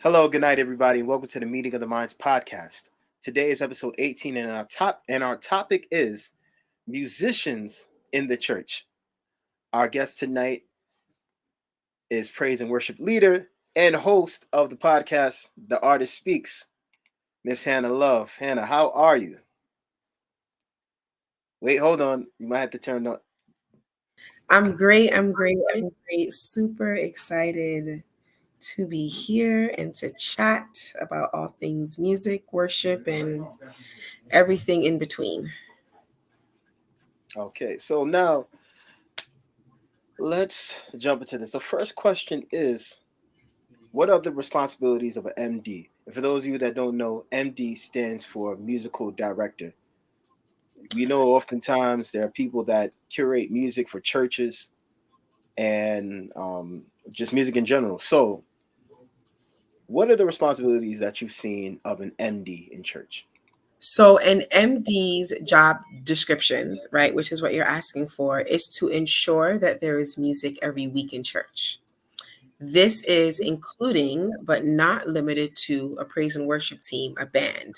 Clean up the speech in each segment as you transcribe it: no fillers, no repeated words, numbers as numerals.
Hello, good night, everybody, and welcome to the Meeting of the Minds podcast. Today is episode 18, and our topic is musicians in the church. Our guest tonight is praise and worship leader and host of the podcast, The Artist Speaks, Miss Hannah Love. Hannah, how are you? Wait, hold on. You might have to turn on. I'm great. I'm great. I'm great. Super excited to be here and to chat about all things music, worship, and everything in between. Okay, so now let's jump into this. The first question is, what are the responsibilities of an MD? And for those of you that don't know, MD stands for musical director. We know oftentimes there are people that curate music for churches and just music in general. So, what are the responsibilities that you've seen of an MD in church? So, an MD's job descriptions, right, which is what you're asking for, is to ensure that there is music every week in church. This is including, but not limited to, a praise and worship team, a band.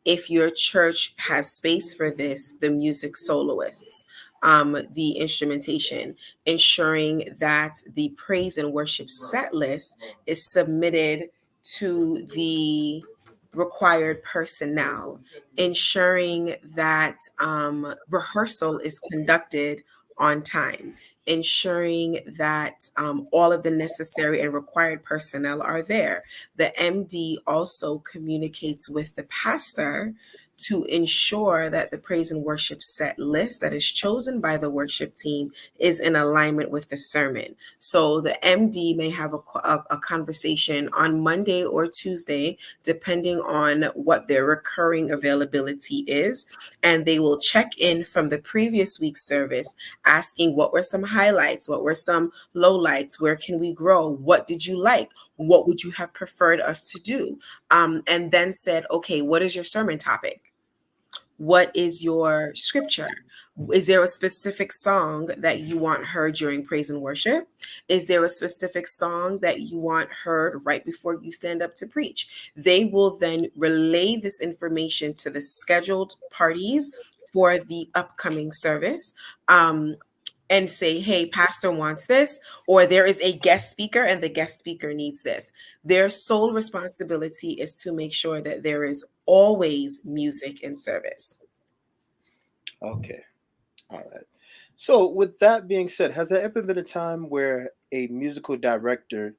If your church has space for this, the music soloists, the instrumentation, ensuring that the praise and worship set list is submitted to the required personnel, ensuring that rehearsal is conducted on time, ensuring that all of the necessary and required personnel are there. The MD also communicates with the pastor to ensure that the praise and worship set list that is chosen by the worship team is in alignment with the sermon. So the MD may have a conversation on Monday or Tuesday, depending on what their recurring availability is, and they will check in from the previous week's service, asking what were some highlights, what were some lowlights, where can we grow, what did you like, what would you have preferred us to do, and then said, okay, what is your sermon topic? What is your scripture? Is there a specific song that you want heard during praise and worship? Is there a specific song that you want heard right before you stand up to preach? They will then relay this information to the scheduled parties for the upcoming service. And say, hey, pastor wants this, or there is a guest speaker and the guest speaker needs this. Their sole responsibility is to make sure that there is always music in service. Okay, all right. So, with that being said, has there ever been a time where a musical director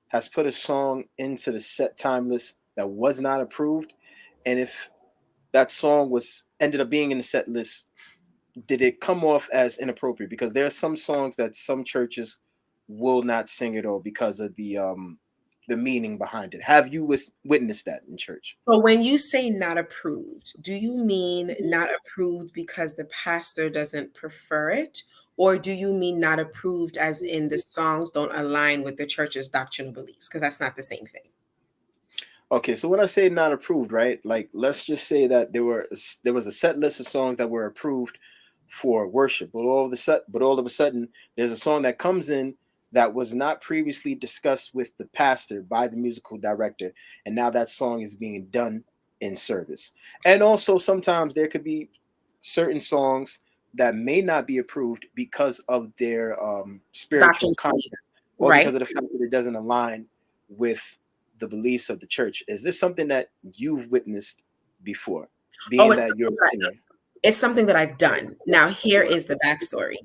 has put a song into the set time list that was not approved? And if that song was ended up being in the set list, did it come off as inappropriate? Because there are some songs that some churches will not sing at all because of the meaning behind it. Have you witnessed that in church? So when you say not approved, do you mean not approved because the pastor doesn't prefer it? Or do you mean not approved as in the songs don't align with the church's doctrinal beliefs? Because that's not the same thing. Okay, so when I say not approved, right? Like, let's just say that there was a set list of songs that were approved for worship, but all of a sudden there's a song that comes in that was not previously discussed with the pastor by the musical director, and now that song is being done in service. And also sometimes there could be certain songs that may not be approved because of their spiritual Doctrinal content, beliefs, or right? because of the fact that it doesn't align with the beliefs of the church. Is this something that you've witnessed before, Oh, being that you're a singer? it's something that I've done. Now, here is the backstory.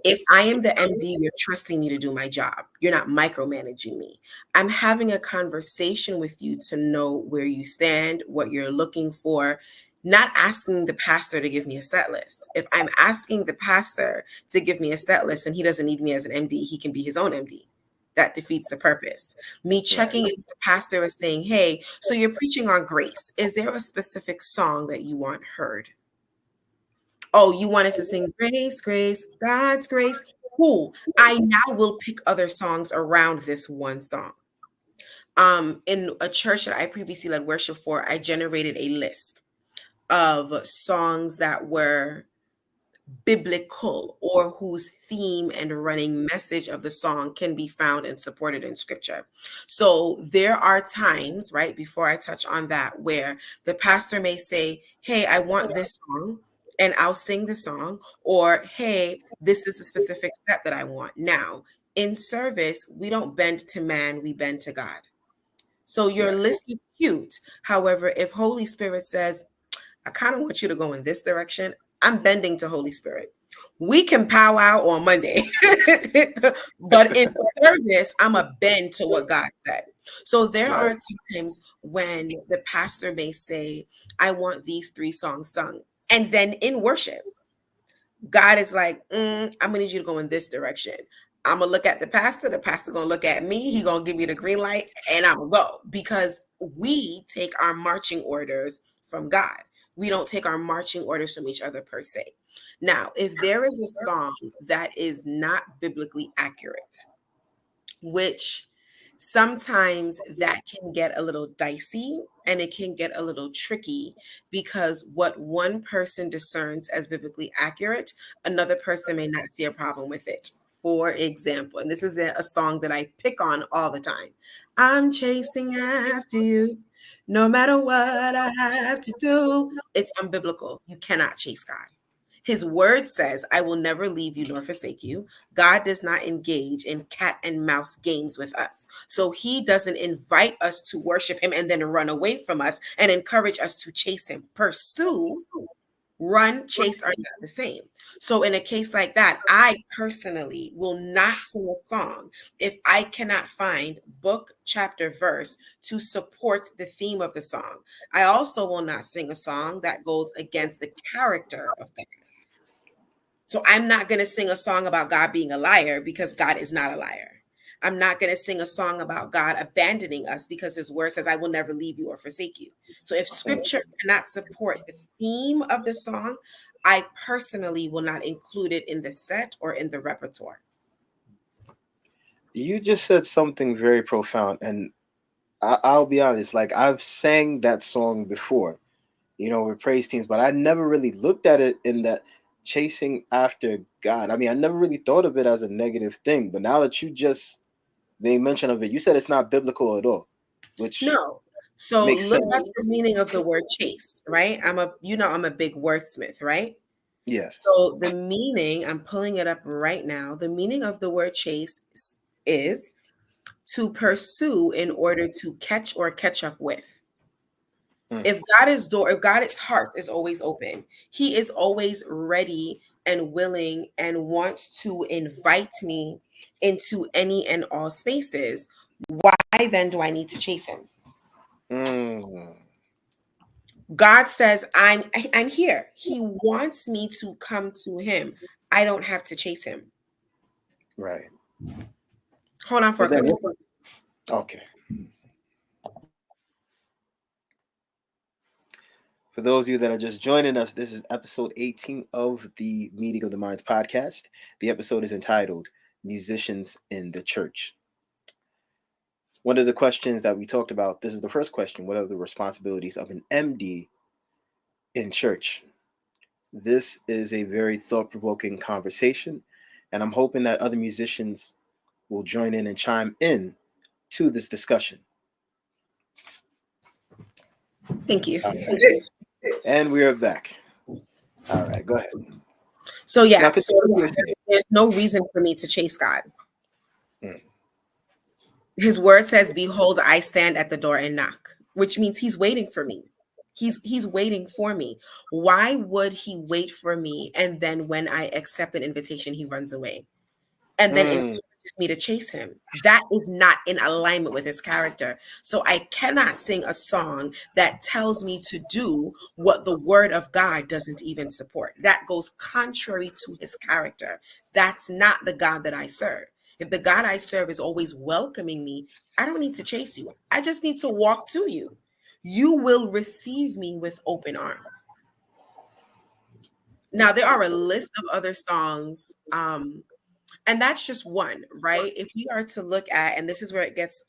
If I am the MD, you're trusting me to do my job. You're not micromanaging me. I'm having a conversation with you to know where you stand, what you're looking for, not asking the pastor to give me a set list. If I'm asking the pastor to give me a set list and he doesn't need me as an MD, he can be his own MD. That defeats the purpose. Me Right. checking if the pastor is saying, hey, so you're preaching on grace. Is there a specific song that you want heard? Oh, you want us to sing Grace, Grace, God's Grace? Cool. I now will pick other songs around this one song. In a church that I previously led worship for, I generated a list of songs that were biblical or whose theme and running message of the song can be found and supported in scripture. So there are times, right, before I touch on that, where the pastor may say, hey, I want this song, and I'll sing the song, or hey, this is a specific set that I want. Now, in service, we don't bend to man, we bend to God. So your Right. list is cute. However, if Holy Spirit says, I kind of want you to go in this direction, I'm bending to Holy Spirit. We can powwow on Monday, but in service, I'm a bend to what God said. So there Right. are times when the pastor may say, I want these three songs sung. And then in worship, God is like, I'm gonna need you to go in this direction. I'm gonna look at the pastor. The pastor gonna look at me. He gonna give me the green light, and I'm gonna go because we take our marching orders from God. We don't take our marching orders from each other per se. Now, if there is a song that is not biblically accurate, which sometimes that can get a little dicey and it can get a little tricky because what one person discerns as biblically accurate, another person may not see a problem with it. For example, and this is a song that I pick on all the time. I'm chasing after you, no matter what I have to do. It's unbiblical. You cannot chase God. His word says, I will never leave you nor forsake you. God does not engage in cat and mouse games with us. So he doesn't invite us to worship him and then run away from us and encourage us to chase him. Pursue, run, chase are not the same. So in a case like that, I personally will not sing a song if I cannot find book, chapter, verse to support the theme of the song. I also will not sing a song that goes against the character of God. So I'm not going to sing a song about God being a liar because God is not a liar. I'm not going to sing a song about God abandoning us because his word says, I will never leave you or forsake you. So if scripture cannot support the theme of the song, I personally will not include it in the set or in the repertoire. You just said something very profound, and I'll be honest. Like, I've sang that song before, with praise teams, but I never really looked at it in that chasing after God. I mean, I never really thought of it as a negative thing. But now that you just made mention of it, you said it's not biblical at all, which No. So makes look at sense. the meaning of the word chase, right? I'm a big wordsmith, right? Yes. So the meaning, I'm pulling it up right now. The meaning of the word chase is to pursue in order to catch or catch up with. Mm. If God's heart is always open, he is always ready and willing and wants to invite me into any and all spaces. Why then do I need to chase him? Mm. God says, I'm here. He wants me to come to him. I don't have to chase him. Right. Hold on for But a quick then, second. okay. For those of you that are just joining us, this is episode 18 of the Meeting of the Minds podcast. The episode is entitled Musicians in the Church. One of the questions that we talked about, this is the first question: what are the responsibilities of an MD in church? This is a very thought provoking conversation, and I'm hoping that other musicians will join in and chime in to this discussion. Thank you. All right. And we are back. All right, go ahead. So Now, yeah, so continue what you were saying. there's no reason for me to chase God. Mm. His word says, behold, I stand at the door and knock, which means he's waiting for me. He's waiting for me. Why would he wait for me? And then when I accept an invitation, he runs away and then Mm. encourages me to chase him. That is not in alignment with his character. So I cannot sing a song that tells me to do what the word of God doesn't even support. That goes contrary to his character. That's not the God that I serve. If the God I serve is always welcoming me, I don't need to chase you. I just need to walk to you. You will receive me with open arms. Now, there are a list of other songs, and that's just one, right? If we are to look at, and this is where it gets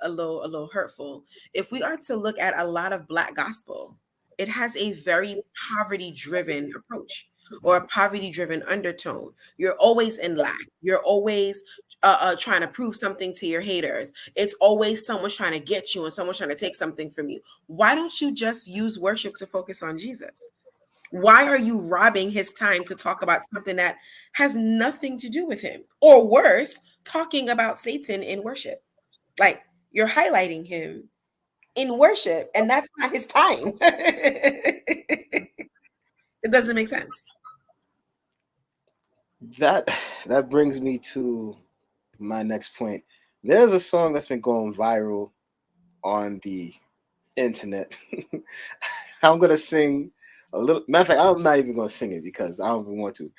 a little hurtful, if we are to look at a lot of Black gospel, it has a very poverty driven approach. or a poverty driven undertone. You're always in lack. You're always trying to prove something to your haters. It's always someone's trying to get you and someone's trying to take something from you. Why don't you just use worship to focus on Jesus? Why are you robbing his time to talk about something that has nothing to do with him? Or worse, talking about Satan in worship. Like, you're highlighting him in worship, and that's not his time. It doesn't make sense. That that brings me to my next point. There's a song that's been going viral on the internet. I'm gonna sing a little. Matter of fact, I'm not even gonna sing it because I don't even want to.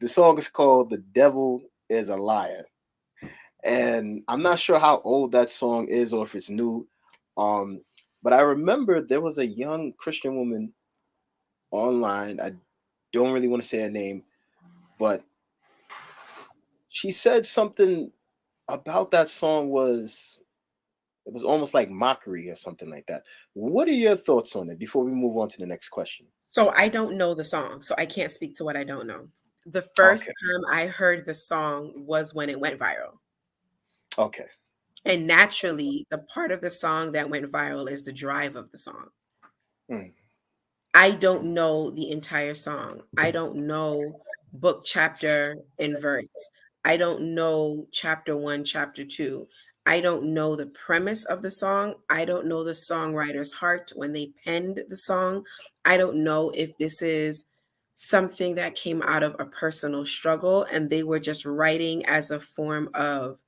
The song is called "The Devil Is a Liar," and I'm not sure how old that song is or if it's new. Um, but I remember there was a young Christian woman online. I don't really want to say her name, but she said something about that song was it was almost like mockery or something like that. What are your thoughts on it before we move on to the next question? So I don't know the song, so I can't speak to what I don't know. The first Okay. time I heard the song was when it went viral. Okay. And naturally, the part of the song that went viral is the drive of the song. Mm, I don't know the entire song. I don't know book, chapter, and verse. I don't know chapter one, chapter two. I don't know the premise of the song. I don't know the songwriter's heart when they penned the song. I don't know if this is something that came out of a personal struggle and they were just writing as a form of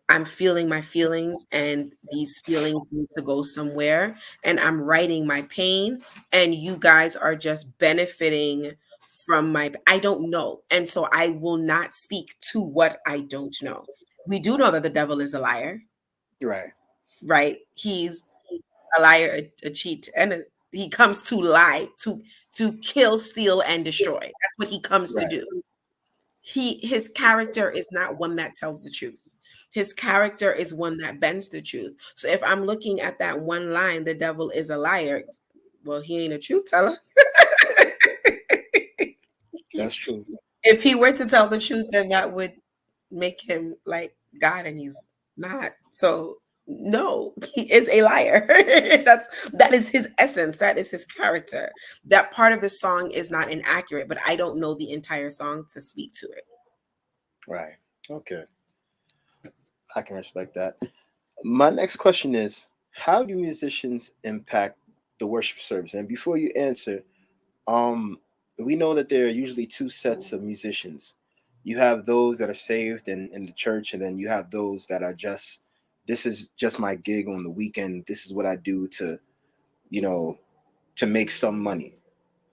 I'm feeling my feelings and these feelings need to go somewhere and I'm writing my pain and you guys are just benefiting from my I don't know. And so I will not speak to what I don't know. We do know that the devil is a liar, right. right? He's a liar, a cheat, and he comes to lie, to kill, steal, and destroy. That's what he comes to Right. do. His character is not one that tells the truth. His character is one that bends the truth. So if I'm looking at that one line, the devil is a liar, well, he ain't a truth teller. That's true. If he were to tell the truth, then that would make him like God, and he's not. So no, he is a liar. That is his essence. That is his character. That part of the song is not inaccurate, but I don't know the entire song to speak to it. Right. Okay. I can respect that. My next question is how do musicians impact the worship service? And before you answer, um we know that there are usually two sets of musicians. You have those that are saved in the church, and then you have those that are just this is just my gig on the weekend. This is what I do to, you know, to make some money.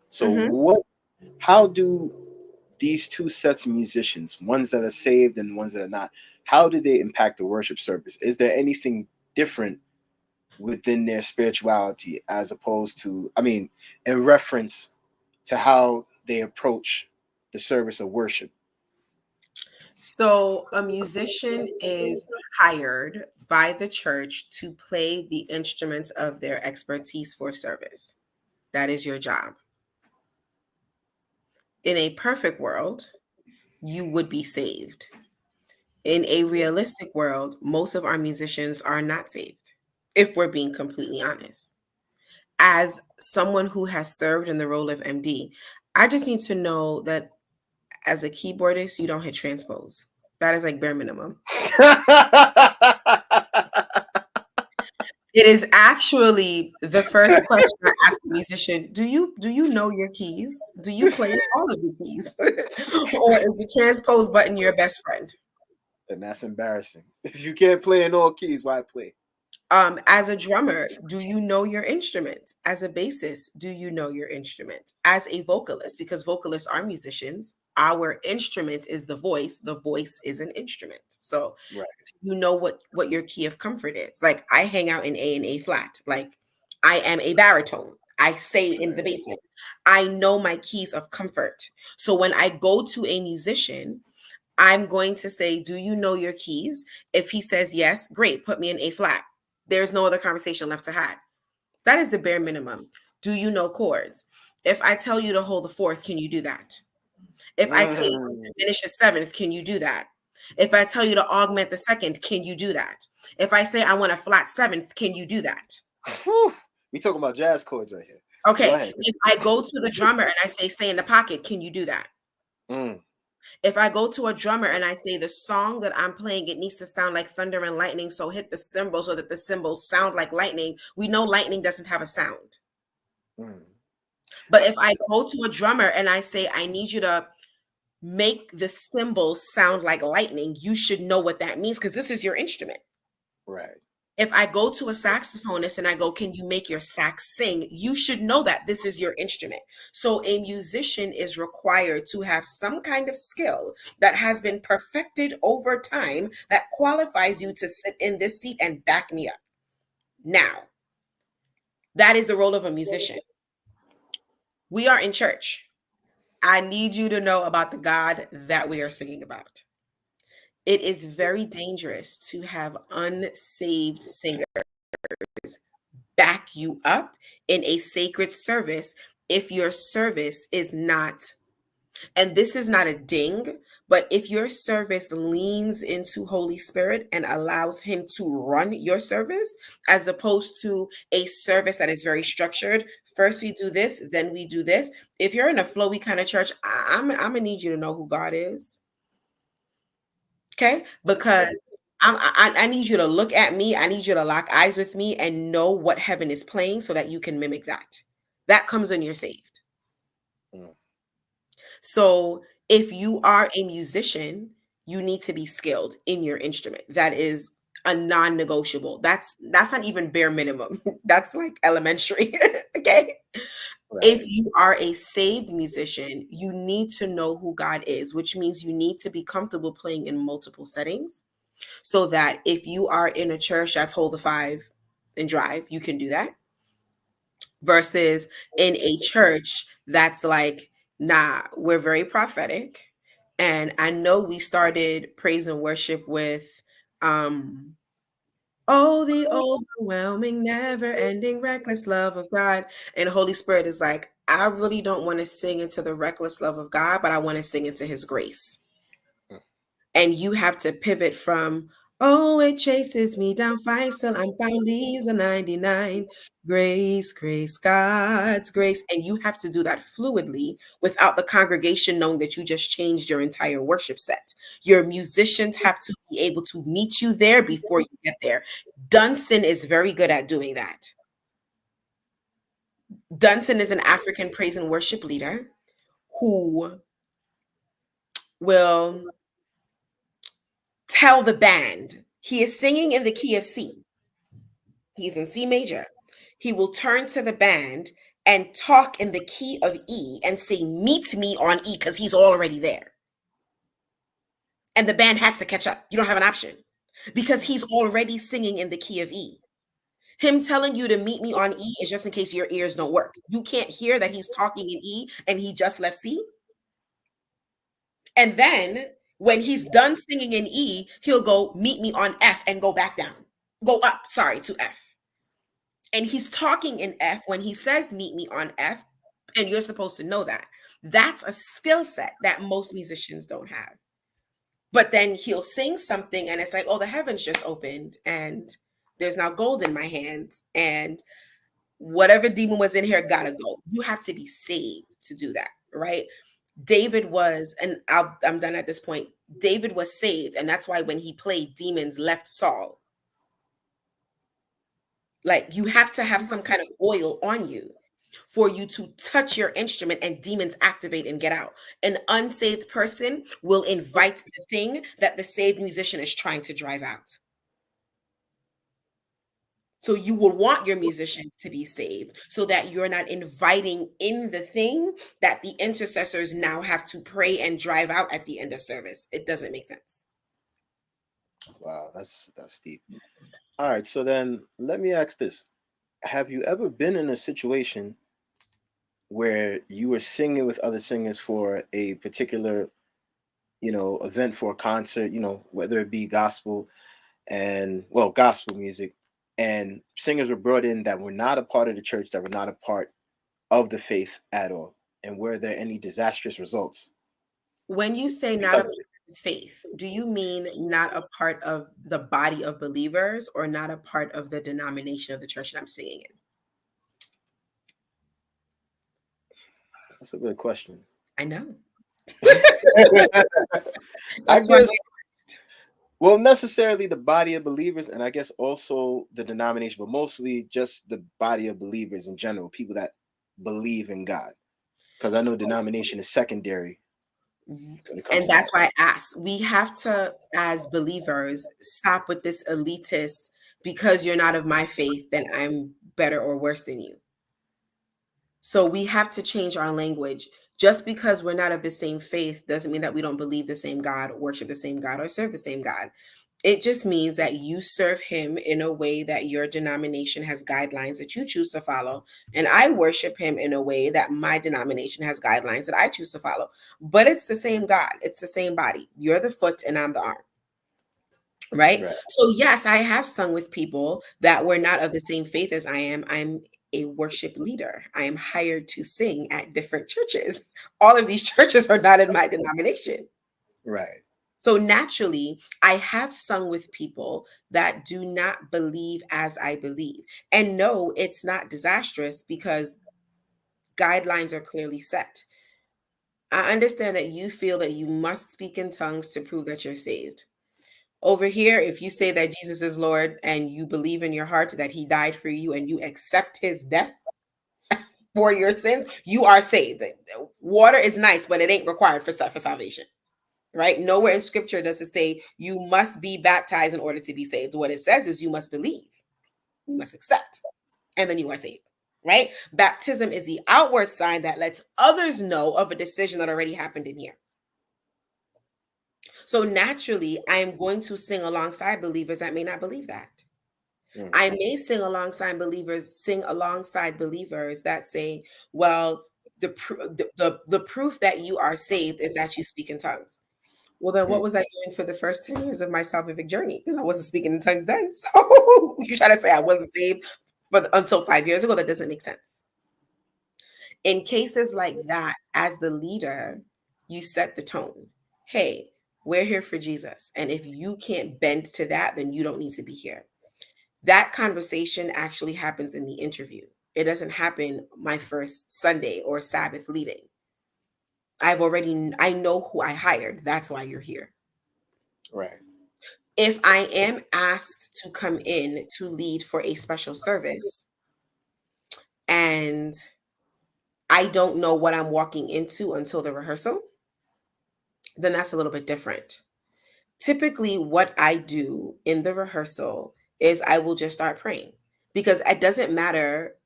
So Mhm. what how do these two sets of musicians, ones that are saved and ones that are not, how do they impact the worship service? Is there anything different within their spirituality as opposed to, I mean, in reference to how they approach the service of worship? So a musician is hired by the church to play the instruments of their expertise for service. That is your job. In a perfect world, you would be saved. In a realistic world, most of our musicians are not saved, if we're being completely honest. As someone who has served in the role of MD, I just need to know that as a keyboardist, you don't hit transpose. That is like bare minimum. It is actually the first question I ask the musician. Do you know your keys? Do you play all of the keys? Or is the transpose button your best friend? And that's embarrassing. If you can't play in all keys, why play? As a drummer, do you know your instrument? As a bassist, do you know your instrument? As a vocalist, because vocalists are musicians, our instrument is the voice. The voice is an instrument. So Right. you know what your key of comfort is. Like I hang out in A and A flat. Like I am a baritone. I stay in the basement. I know my keys of comfort. So when I go to a musician, I'm going to say, "Do you know your keys?" If he says yes, great, put me in A flat. There's no other conversation left to have. That is the bare minimum. Do you know chords? If I tell you to hold the fourth, can you do that? If I tell you to Mm. diminish the seventh, can you do that? If I tell you to augment the second, can you do that? If I say I want a flat seventh, can you do that? Whew. We talking about jazz chords right here. Go Okay. ahead. If I go to the drummer and I say stay in the pocket, can you do that? Mm. If I go to a drummer and I say the song that I'm playing, it needs to sound like thunder and lightning, so hit the cymbals so that the cymbals sound like lightning. We know lightning doesn't have a sound. Mm. But if I go to a drummer and I say I need you to make the cymbals sound like lightning, you should know what that means because this is your instrument. Right. If I go to a saxophonist and I go, can you make your sax sing? You should know that this is your instrument. So a musician is required to have some kind of skill that has been perfected over time that qualifies you to sit in this seat and back me up. Now, that is the role of a musician. We are in church. I need you to know about the God that we are singing about. It is very dangerous to have unsaved singers back you up in a sacred service if your service is not, and this is not a ding, but if your service leans into Holy Spirit and allows him to run your service as opposed to a service that is very structured. First we do this, then we do this. If you're in a flowy kind of church, I'm gonna need you to know who God is. Okay, because I need you to look at me. I need you to lock eyes with me and know what heaven is playing so that you can mimic that. That comes when you're saved. Mm. So if you are a musician, you need to be skilled in your instrument. That is a non-negotiable. That's not even bare minimum. That's like elementary. Okay. If Right. you are a saved musician, you need to know who God is, which means you need to be comfortable playing in multiple settings so that if you are in a church that's hold the five and drive, you can do that versus in a church that's like, nah, we're very prophetic. And I know we started praise and worship with, um, oh, the overwhelming, never ending, reckless love of God. And Holy Spirit is like, I really don't want to sing into the reckless love of God, but I want to sing into his grace. Mm. And you have to pivot from, oh, it chases me down, fine, still I'm found, leaves a 99. Grace, grace, God's grace. And you have to do that fluidly without the congregation knowing that you just changed your entire worship set. Your musicians have to be able to meet you there before you get there. Dunson is very good at doing that. Dunson is an African praise and worship leader who will tell the band he is singing in the key of C. He's in C major. He will turn to the band and talk in the key of E and say, meet me on E, because he's already there. And the band has to catch up. You don't have an option because he's already singing in the key of E. Him telling you to meet me on E is just in case your ears don't work. You can't hear that he's talking in E and he just left C. And then when he's done singing in E, he'll go meet me on F and go back down. Go up, sorry, to F. And he's talking in F when he says meet me on F, and you're supposed to know that. That's a skill set that most musicians don't have. But then he'll sing something and it's like, oh, the heavens just opened and there's now gold in my hands and whatever demon was in here gotta go. You have to be saved to do that, right? David was, and I'm done at this point. David was saved, and that's why when he played, demons left Saul. Like you have to have some kind of oil on you for you to touch your instrument and demons activate and get out. An unsaved person will invite the thing that the saved musician is trying to drive out. So you will want your musicians to be saved so that you're not inviting in the thing that the intercessors now have to pray and drive out at the end of service. It doesn't make sense. Wow, that's deep. All right, so then let me ask this. Have you ever been in a situation where you were singing with other singers for a particular, event for a concert, whether it be gospel and well, gospel music, and singers were brought in that were not a part of the church, that were not a part of the faith at all? And were there any disastrous results? When you say not a Because part of faith, do you mean not a part of the body of believers or not a part of the denomination of the church that I'm singing in? that's a good question. I know. I That's why I'm guess, well, necessarily the body of believers, and I guess also the denomination, but mostly just the body of believers in general, people that believe in God. Because I know denomination is secondary when it comes and to that. that's why I asked. We have to, as believers, stop with this elitist because you're not of my faith, then I'm better or worse than you. So we have to change our language. Just because we're not of the same faith doesn't mean that we don't believe the same God, worship the same God, or serve the same God. It just means that you serve him in a way that your denomination has guidelines that you choose to follow. And I worship him in a way that my denomination has guidelines that I choose to follow. But it's the same God, it's the same body. You're the foot and I'm the arm. Right. Right. So, yes, I have sung with people that were not of the same faith as I am. I'm a worship leader. I am hired to sing at different churches. All of these churches are not in my denomination. Right. So, naturally, I have sung with people that do not believe as I believe. And no, it's not disastrous because guidelines are clearly set. I understand that you feel that you must speak in tongues to prove that you're saved. Over here, if you say that Jesus is Lord and you believe in your heart that he died for you and you accept his death for your sins, you are saved. Water is nice, but it ain't required for salvation, right? Nowhere in scripture does it say you must be baptized in order to be saved. What it says is you must believe, you must accept, and then you are saved, right? Baptism is the outward sign that lets others know of a decision that already happened in here. So naturally, I am going to sing alongside believers that may not believe that. Mm. I may sing alongside believers that say, well, the proof that you are saved is that you speak in tongues. Well, then Mm. what was I doing for the first 10 years of my salvific journey? Because I wasn't speaking in tongues then. So you try to say I wasn't saved until 5 years ago. That doesn't make sense. In cases like that, as the leader, you set the tone. Hey, we're here for Jesus. And if you can't bend to that, then you don't need to be here. That conversation actually happens in the interview. It doesn't happen my first Sunday or Sabbath leading. I know who I hired. That's why you're here. Right. If I am asked to come in to lead for a special service and I don't know what I'm walking into until the rehearsal, then that's a little bit different. Typically, what I do in the rehearsal is I will just start praying because it doesn't matter.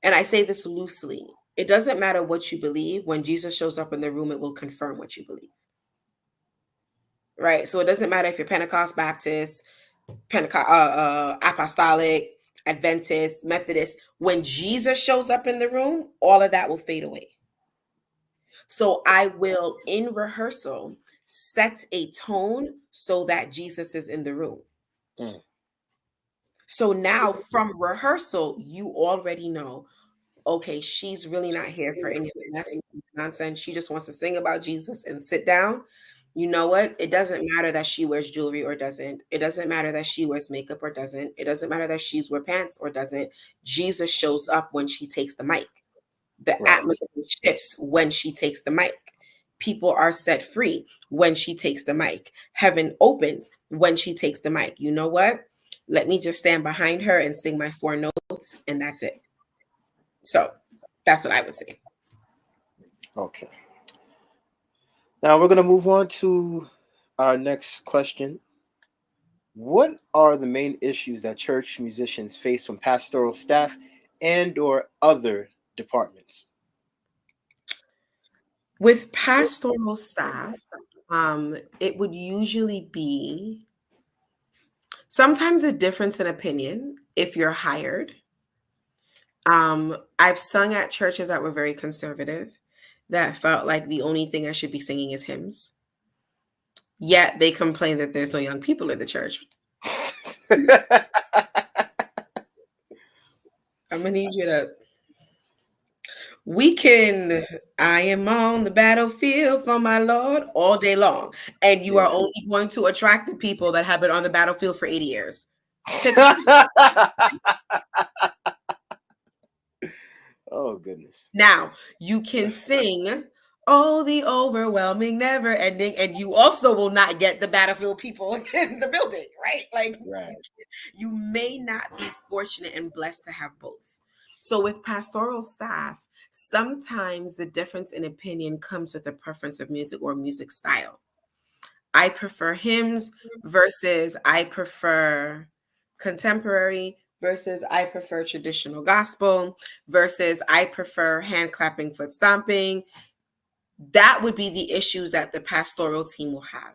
And I say this loosely. It doesn't matter what you believe. When Jesus shows up in the room, it will confirm what you believe. Right. So it doesn't matter if you're Pentecost, Baptist, Apostolic, Adventist, Methodist. When Jesus shows up in the room, all of that will fade away. So I will, in rehearsal, set a tone so that Jesus is in the room. Mm. So now from rehearsal, you already know, okay, she's really not here for any of the mess nonsense. She just wants to sing about Jesus and sit down. You know what? It doesn't matter that she wears jewelry or doesn't. It doesn't matter that she wears makeup or doesn't. It doesn't matter that she's wear pants or doesn't. Jesus shows up when she takes the mic. The Right. atmosphere shifts when she takes the mic. People are set free when she takes the mic. Heaven opens when she takes the mic. You know what? Let me just stand behind her and sing my 4 notes, and that's it. So that's what I would say. Okay. Now we're gonna move on to our next question. What are the main issues that church musicians face from pastoral staff and or other departments? With pastoral staff, it would usually be sometimes a difference in opinion if you're hired. I've sung at churches that were very conservative that felt like the only thing I should be singing is hymns. Yet they complain that there's no young people in the church. I'm gonna need you to We can, I am on the battlefield for my Lord all day long. And you are Yeah. only going to attract the people that have been on the battlefield for 80 years. Pick a Oh goodness. Now, you can sing, oh, the overwhelming, never ending, and you also will not get the battlefield people in the building, right? Like, Right. you may not be fortunate and blessed to have both. So, with pastoral staff, sometimes the difference in opinion comes with the preference of music or music style. I prefer hymns versus I prefer contemporary versus I prefer traditional gospel versus I prefer hand clapping, foot stomping. That would be the issues that the pastoral team will have.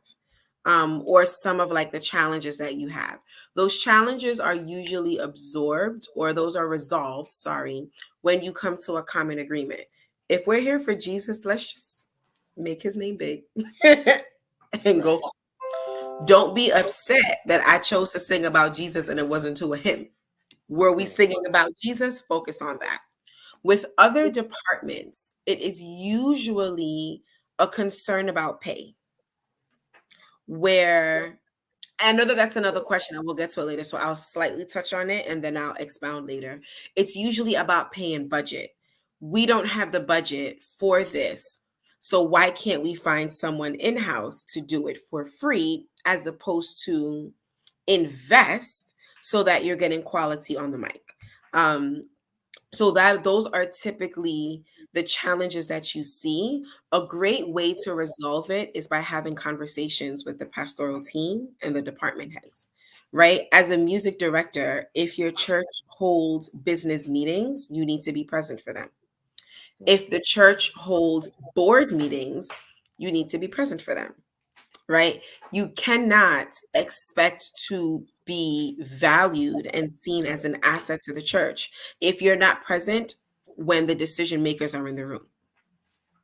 Or some of like the challenges that you have. Those challenges are usually absorbed or those are resolved, sorry, when you come to a common agreement. If we're here for Jesus, let's just make his name big and go. Right. Don't be upset that I chose to sing about Jesus and it wasn't to a hymn. Were we Mm. singing about Jesus? Focus on that. With other departments, it is usually a concern about pay, where I know that that's another question and we'll get to it later. So I'll slightly touch on it and then I'll expound later. It's usually about pay and budget. We don't have the budget for this. So why can't we find someone in-house to do it for free as opposed to invest so that you're getting quality on the mic? Um, so that those are typically the challenges that you see. A great way to resolve it is by having conversations with the pastoral team and the department heads, right? As a music director, if your church holds business meetings, you need to be present for them. Mm. If the church holds board meetings, you need to be present for them, right? You cannot expect to be valued and seen as an asset to the church if you're not present when the decision makers are in the room.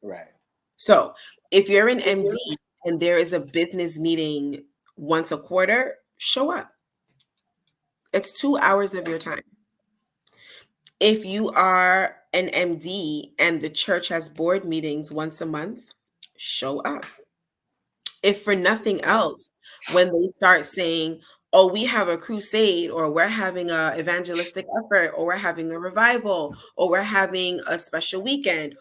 Right. So, if you're an MD and there is a business meeting once a quarter, show up. It's 2 hours of your time. If you are an MD and the church has board meetings once a month, show up. If for nothing else, when they start saying, oh, we have a crusade, or we're having a evangelistic effort, or we're having a revival, or we're having a special weekend,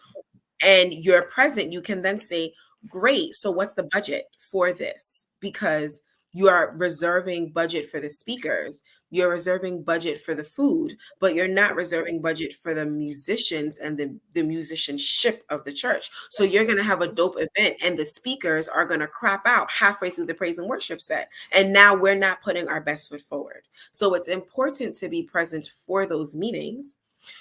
and you're present, you can then say, great, so what's the budget for this? Because you are reserving budget for the speakers, you're reserving budget for the food, but you're not reserving budget for the musicians and the musicianship of the church. So you're going to have a dope event and the speakers are going to crap out halfway through the praise and worship set. And now we're not putting our best foot forward. So it's important to be present for those meetings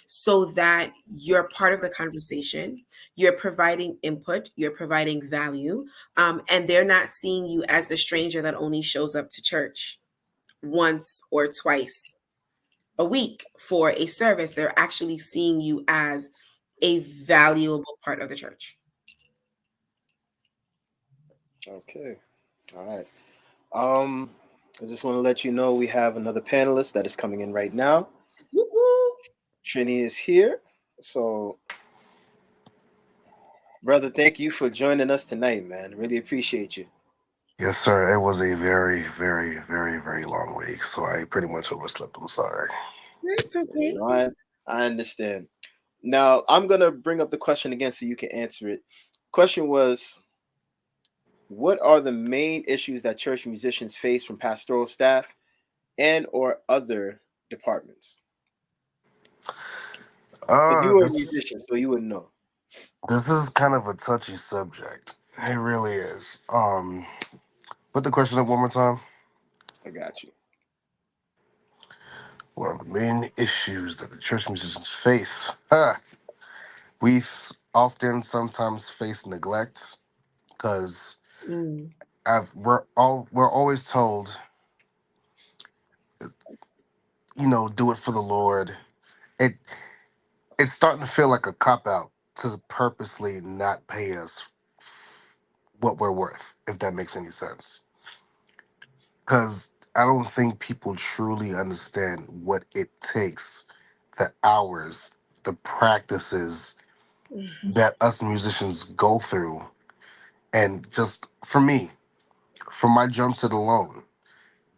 so that you're part of the conversation, you're providing input, you're providing value, and they're not seeing you as the stranger that only shows up to church once or twice a week for a service. They're actually seeing you as a valuable part of the church. Okay. All right. Um, I just want to let you know we have another panelist that is coming in right now. Woo-hoo. Trini is here. So, brother, thank you for joining us tonight, man. Really appreciate you. Yes, sir. It was a very, very, very, very long week, so I pretty much overslept. I'm sorry. It's okay. No, I understand. Now, I'm going to bring up the question again so you can answer it. Question was, what are the main issues that church musicians face from pastoral staff and or other departments? Because you were a This musician, so you would know. this is kind of a touchy subject. It really is. Put the question up one more time. I got you. One of the main issues that the church musicians face. Huh. We often sometimes face neglect because Mm. we're always told, do it for the Lord. It it's starting to feel like a cop out to purposely not pay us what we're worth, if that makes any sense. Because I don't think people truly understand what it takes, the hours, the practices, that us musicians go through. And just for me, for my drum set alone,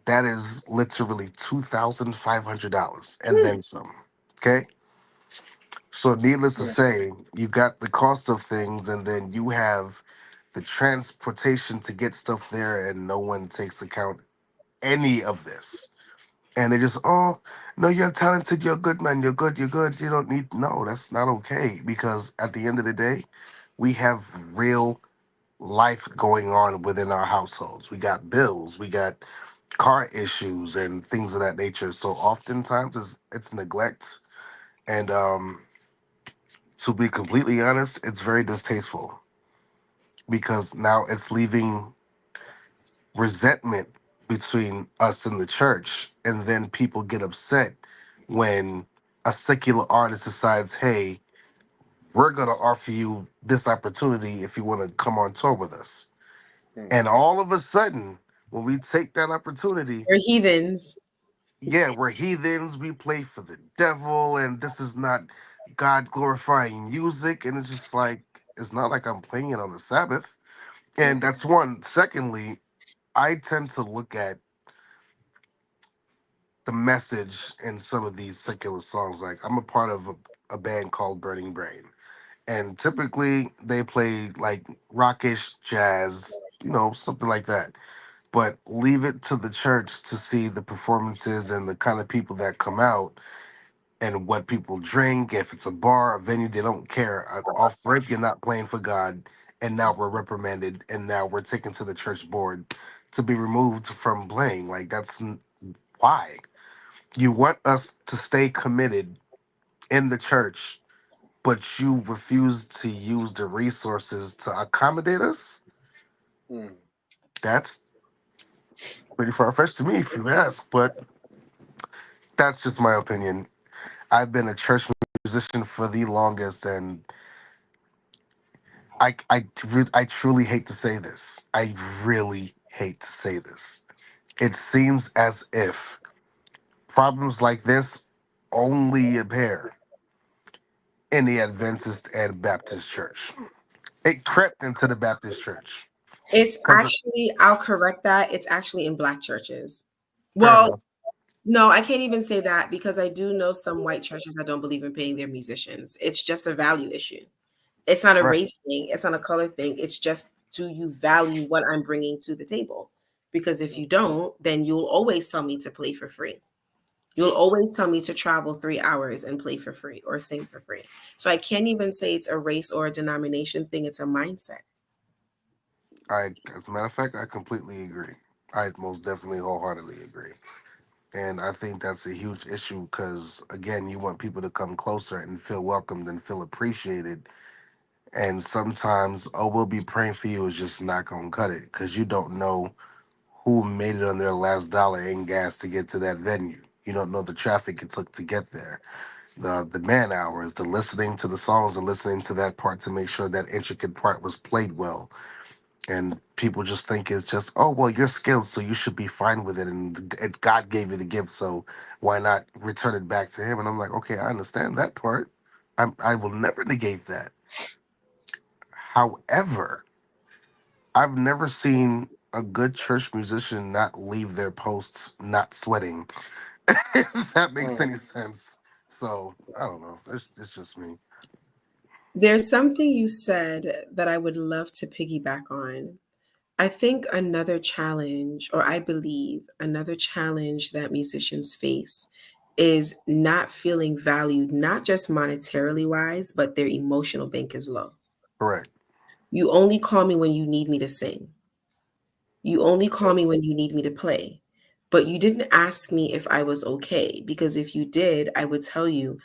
that is literally $2,500 and then some. Okay. So, needless to Yeah. say, you got the cost of things, and then you have the transportation to get stuff there, and no one takes account any of this. And they just, oh, no, you're talented, you're good, man, you're good, you're good. You don't need, no, that's not okay. Because at the end of the day, we have real life going on within our households. We got bills, we got car issues, and things of that nature. So, oftentimes, it's neglect. And, to be completely honest, it's very distasteful because now it's leaving resentment between us and the church. And then people get upset when a secular artist decides, hey, we're going to offer you this opportunity if you want to come on tour with us. Mm. And all of a sudden, when we take that opportunity, We're heathens. yeah, we're heathens, we play for the devil, and this is not God glorifying music. And it's just like, it's not like I'm playing it on the Sabbath. And Mm-hmm. that's one. Secondly, I tend to look at the message in some of these secular songs. Like, I'm a part of a band called Burning Brain. And typically they play like rockish jazz, something like that. But leave it to the church to see the performances and the kind of people that come out and what people drink. If it's a bar, a venue, they don't care. Off rip, you're not playing for God, and now we're reprimanded, and now we're taken to the church board to be removed from playing. Like why you want us to stay committed in the church, but you refuse to use the resources to accommodate us. Mm. That's pretty far fetched to me, if you ask. But that's just my opinion. I've been a church musician for the longest, and I truly hate to say this. I really hate to say this. It seems as if problems like this only appear in the Adventist and Baptist church. It crept into the Baptist church. It's 'Cause actually, I'll correct that. It's actually in Black churches. fair Well, enough. no, I can't even say that because I do know some white churches that don't believe in paying their musicians. It's just a value issue. It's not a Right. race thing. It's not a color thing. It's just, do you value what I'm bringing to the table? Because if you don't, then you'll always tell me to play for free. You'll always tell me to travel 3 hours and play for free or sing for free. So I can't even say it's a race or a denomination thing. It's a mindset. As a matter of fact, I completely agree. I most definitely wholeheartedly agree. And I think that's a huge issue because, again, you want people to come closer and feel welcomed and feel appreciated. And sometimes, oh, we'll be praying for you is just not going to cut it because you don't know who made it on their last dollar in gas to get to that venue. You don't know the traffic it took to get there, the man hours, the listening to the songs and listening to that part to make sure that intricate part was played well. And people just think it's just, oh, well, you're skilled, so you should be fine with it. And God gave you the gift, so why not return it back to Him? And I'm like, okay, I understand that part. I will never negate that. However, I've never seen a good church musician not leave their posts not sweating, if that makes Mm. any sense. So I don't know. It's just me. There's something you said that I would love to piggyback on. I think another challenge, or I believe another challenge that musicians face is not feeling valued, not just monetarily wise, but their emotional bank is low. Correct. You only call me when you need me to sing. You only call me when you need me to play. But you didn't ask me if I was okay, because if you did, I would tell you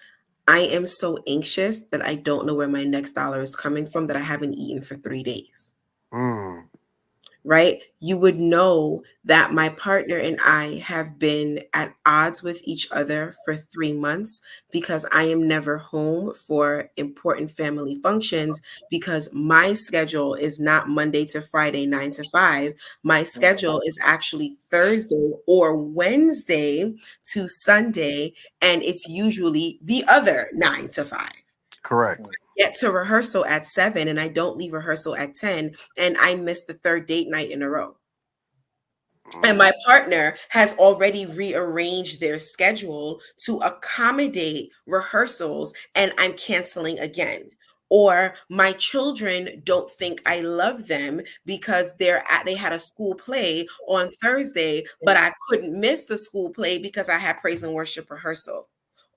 I am so anxious that I don't know where my next dollar is coming from, that I haven't eaten for 3 days. Mm, Right? You would know that my partner and I have been at odds with each other for 3 months because I am never home for important family functions because my schedule is not Monday to Friday, 9 to 5. My Mm. schedule is actually Thursday or Wednesday to Sunday, and it's usually the other 9 to 5. correct. get to rehearsal at 7 and I don't leave rehearsal at 10 and I miss the third date night in a row. And my partner has already rearranged their schedule to accommodate rehearsals, and I'm canceling again. Or my children don't think I love them because they had a school play on Thursday, but I couldn't miss the school play because I had praise and worship rehearsal.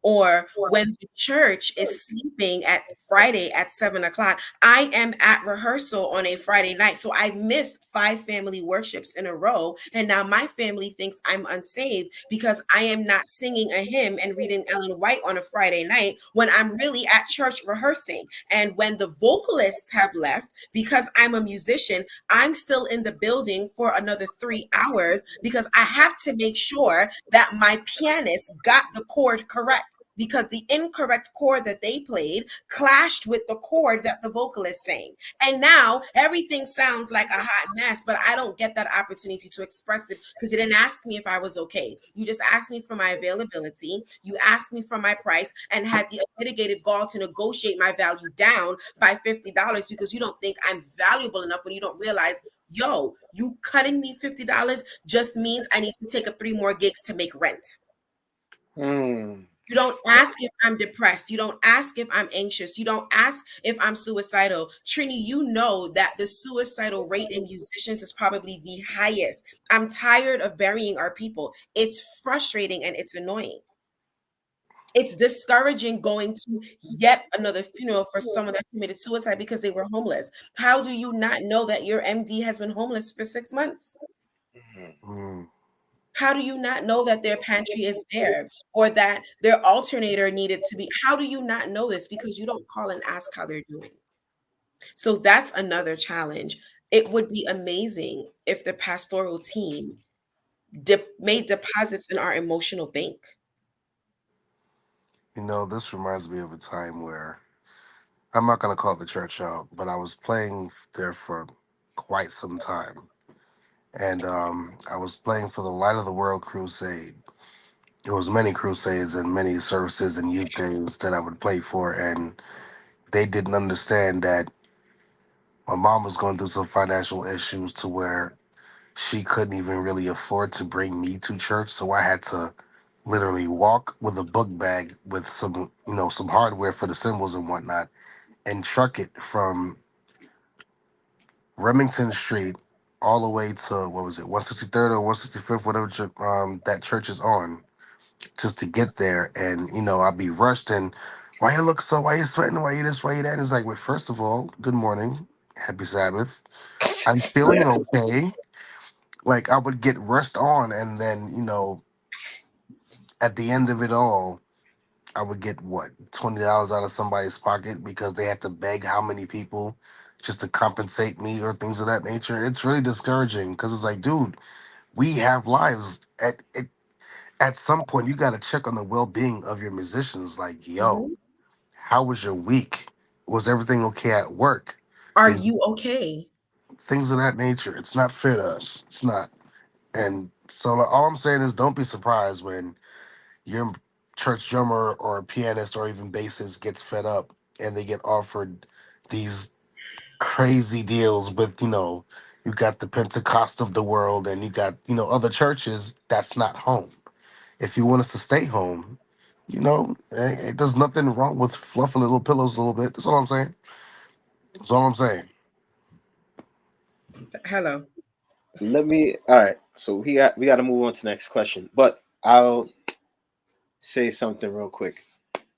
Or when the church is sleeping at Friday at 7 o'clock, I am at rehearsal on a Friday night. So I missed 5 family worships in a row. And now my family thinks I'm unsaved because I am not singing a hymn and reading Ellen White on a Friday night when I'm really at church rehearsing. And when the vocalists have left, because I'm a musician, I'm still in the building for another 3 hours because I have to make sure that my pianist got the chord correct, because the incorrect chord that they played clashed with the chord that the vocalist sang. And now everything sounds like a hot mess, but I don't get that opportunity to express it because you didn't ask me if I was okay. You just asked me for my availability. You asked me for my price and had the mitigated gall to negotiate my value down by $50 because you don't think I'm valuable enough when you don't realize, yo, you cutting me $50 just means I need to take up 3 more gigs to make rent. Mm. You don't ask if I'm depressed. You don't ask if I'm anxious. You don't ask if I'm suicidal. Trini, you know that the suicidal rate in musicians is probably the highest. I'm tired of burying our people. It's frustrating and it's annoying. It's discouraging going to yet another funeral for someone that committed suicide because they were homeless. How do you not know that your MD has been homeless for 6 months? Mm. How do you not know that their pantry is bare or that their alternator needed to be? How do you not know this? Because you don't call and ask how they're doing. So that's another challenge. It would be amazing if the pastoral team made deposits in our emotional bank. You know, this reminds me of a time where I'm not going to call the church out, but I was playing there for quite some time. And I was playing for the Light of the World Crusade. There was many crusades and many services and youth days that I would play for, and they didn't understand that my mom was going through some financial issues to where she couldn't even really afford to bring me to church. So I had to literally walk with a book bag with some, some hardware for the cymbals and whatnot, and truck it from Remington Street all the way to, what was it, 163rd or 165th, whatever that church is on, just to get there. And I'd be rushed, and why you sweating, why you this, why you that. It's like, well, first of all, good morning, happy Sabbath, I'm feeling okay. Like, I would get rushed on, and then at the end of it all, I would get what, $20 out of somebody's pocket because they had to beg how many people just to compensate me or things of that nature. It's really discouraging because it's like, dude, we have lives. At some point, you got to check on the well being of your musicians. Like, yo, Mhm. how was your week? Was everything okay at work? Are Did you okay? things of that nature? It's not fair to us. It's not. And so all I'm saying is, don't be surprised when your church drummer or pianist or even bassist gets fed up and they get offered these crazy deals with, you got the Pentecost of the world and you got, other churches that's not home. If you want us to stay home, there's nothing wrong with fluffing little pillows a little bit. That's all I'm saying. That's all I'm saying. Hello. Let me. All right. So we got to move on to the next question, but I'll say something real quick.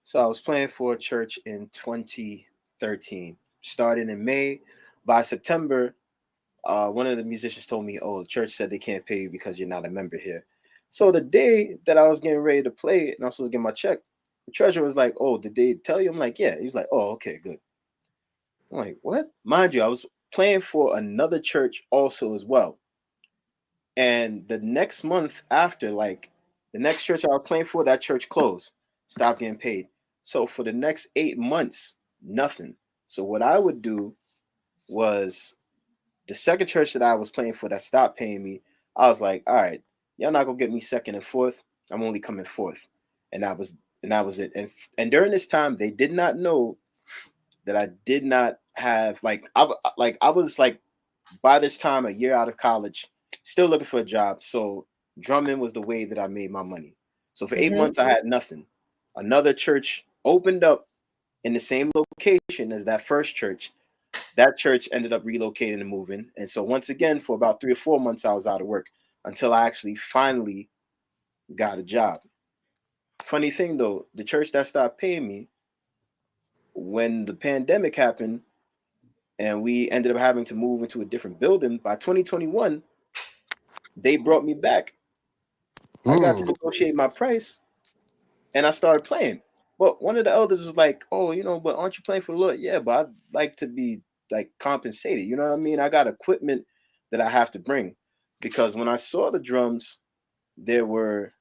So I was playing for a church in 2013, starting in May. By September, one of the musicians told me, "Oh, the church said they can't pay you because you're not a member here." So the day that I was getting ready to play and I was supposed to get my check, the treasurer was like, "Oh, did they tell you?" I'm like, "Yeah." He was like, "Oh, okay, good." I'm like, "What?" Mind you, I was playing for another church also as well. And the next month after, like the next church I was playing for, that church closed, stopped getting paid. So for the next 8 months, nothing. So what I would do was the second church that I was playing for that stopped paying me, I was like, all right, y'all not gonna get me second and fourth. I'm only coming fourth. And that was it. And during this time, they did not know that I did not have. I was like by this time a year out of college, still looking for a job. So drumming was the way that I made my money. So for 8 months I had nothing. Another church opened up in the same location as that first church. That church ended up relocating and moving. And so once again, for about 3 or 4 months, I was out of work until I actually finally got a job. Funny thing though, the church that stopped paying me when the pandemic happened and we ended up having to move into a different building by 2021, they brought me back. I got to Mm. negotiate my price and I started playing. But one of the elders was like, "Oh, but aren't you playing for the Lord?" Yeah, but I'd like to be like compensated. You know what I mean? I got equipment that I have to bring because when I saw the drums, there were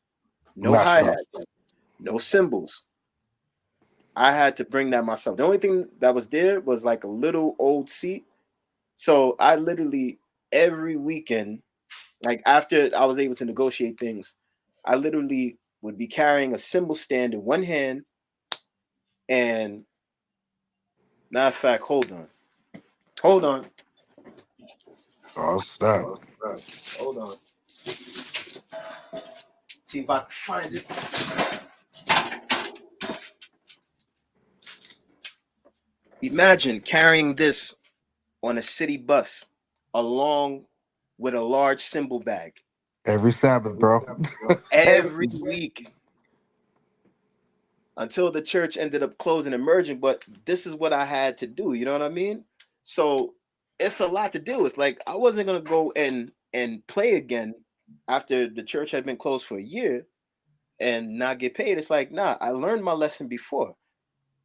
no Not sure. hi-hats, no cymbals. I had to bring that myself. The only thing that was there was like a little old seat. So I literally every weekend, like after I was able to negotiate things, I literally would be carrying a cymbal stand in one hand. And matter of fact, hold on, Oh snap! hold on. See if I can find it. Imagine carrying this on a city bus along with a large cymbal bag Every Sabbath, bro. every Every. week until the church ended up closing and merging. But this is what I had to do. You know what I mean? So it's a lot to deal with. Like I wasn't gonna go and play again after the church had been closed for a year and not get paid. It's like, nah, I learned my lesson before.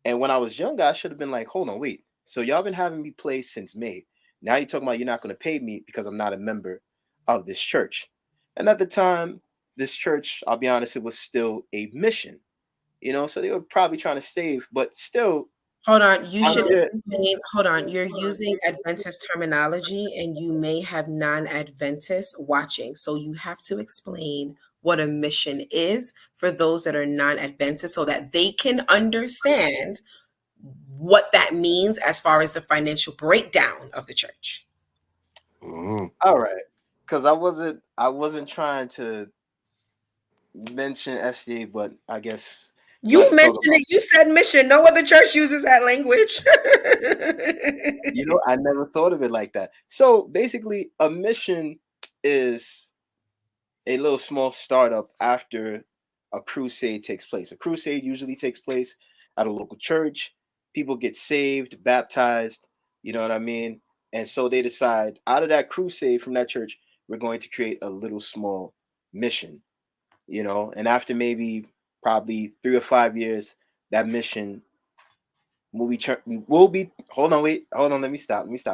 And when I was younger, I should have been like, hold on, wait. So y'all been having me play since May. Now you're talking about you're not going to pay me because I'm not a member of this church. And at the time, this church, I'll be honest, it was still a mission. So they were probably trying to save, but still, Hold on, you I'm should there. explain. Hold on, you're using Adventist terminology and you may have non-Adventists watching. So you have to explain what a mission is for those that are non-Adventist so that they can understand what that means as far as the financial breakdown of the church. Mm. All right, because I wasn't trying to mention SDA, but I guess if I You have to talk mentioned about, it, you said mission. No other church uses that language. I never thought of it like that. So basically, a mission is a little small startup after a crusade takes place. A crusade usually takes place at a local church. People get saved, baptized, you know what I mean? And so they decide out of that crusade from that church, we're going to create a little small mission, and after maybe probably 3 or 5 years, that mission we will be hold on, let me stop. It's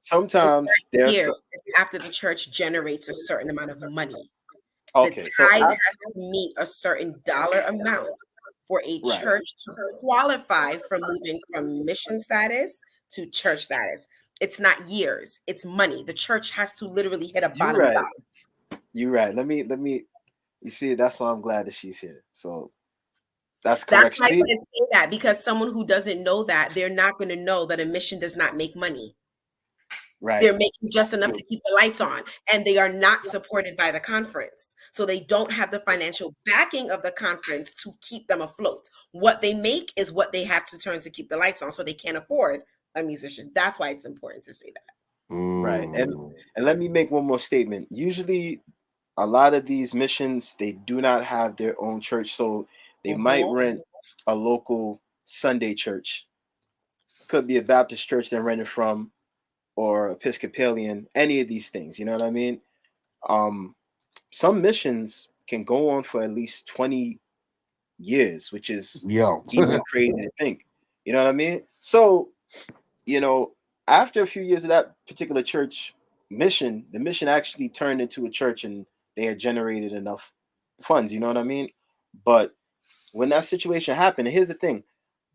Sometimes 30 there's years after the church generates a certain amount of money. The okay, so tithe has to meet a certain dollar amount for a right. church to qualify from moving from mission status to church status. It's not years, it's money. The church has to literally hit a You're bottom right. dollar. You're right. Let me you see, that's why I'm glad that she's here. So that's That's correct. why I See, said say that because someone who doesn't know that, they're not going to know that a mission does not make money. right. They're making just enough to keep the lights on, and they are not supported by the conference. So they don't have the financial backing of the conference to keep them afloat. What they make is what they have to turn to keep the lights on, so they can't afford a musician. That's why it's important to say that. Right. And Mm. and let me make one more statement. Usually a lot of these missions, they do not have their own church, so they might Mhm. rent a local Sunday church. Could be a Baptist church they're renting from, or Episcopalian, any of these things. You know what I mean? Um, some missions can go on for at least 20 years, which is Yo. even crazy to think. You know what I mean? So, you know, after a few years of that particular church mission, the mission actually turned into a church and they had generated enough funds. You know what I mean? But when that situation happened, and here's the thing,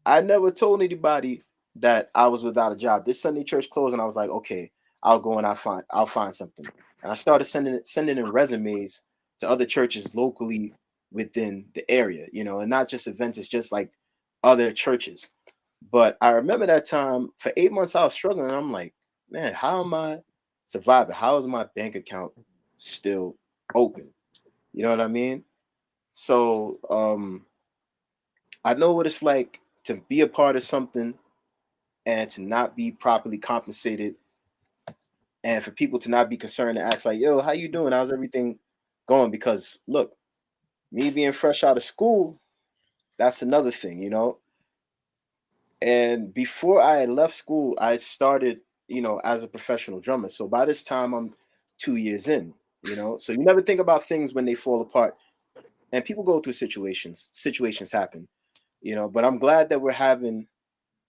I never told anybody that I was without a job. This Sunday church closed, and I was like, okay, I'll go and I'll find something. And I started sending in resumes to other churches locally within the area, and not just events, it's just like other churches. But I remember that time for 8 months I was struggling. I'm like, man, how am I surviving? How is my bank account still open? You know what I mean? So I know what it's like to be a part of something and to not be properly compensated, and for people to not be concerned and ask like, yo, how you doing? How's everything going? Because look, me being fresh out of school, that's another thing, you know. And before I left school, I started, as a professional drummer. So by this time, I'm 2 years in, you know. So you never think about things when they fall apart. And people go through situations. Situations happen, you know. But I'm glad that we're having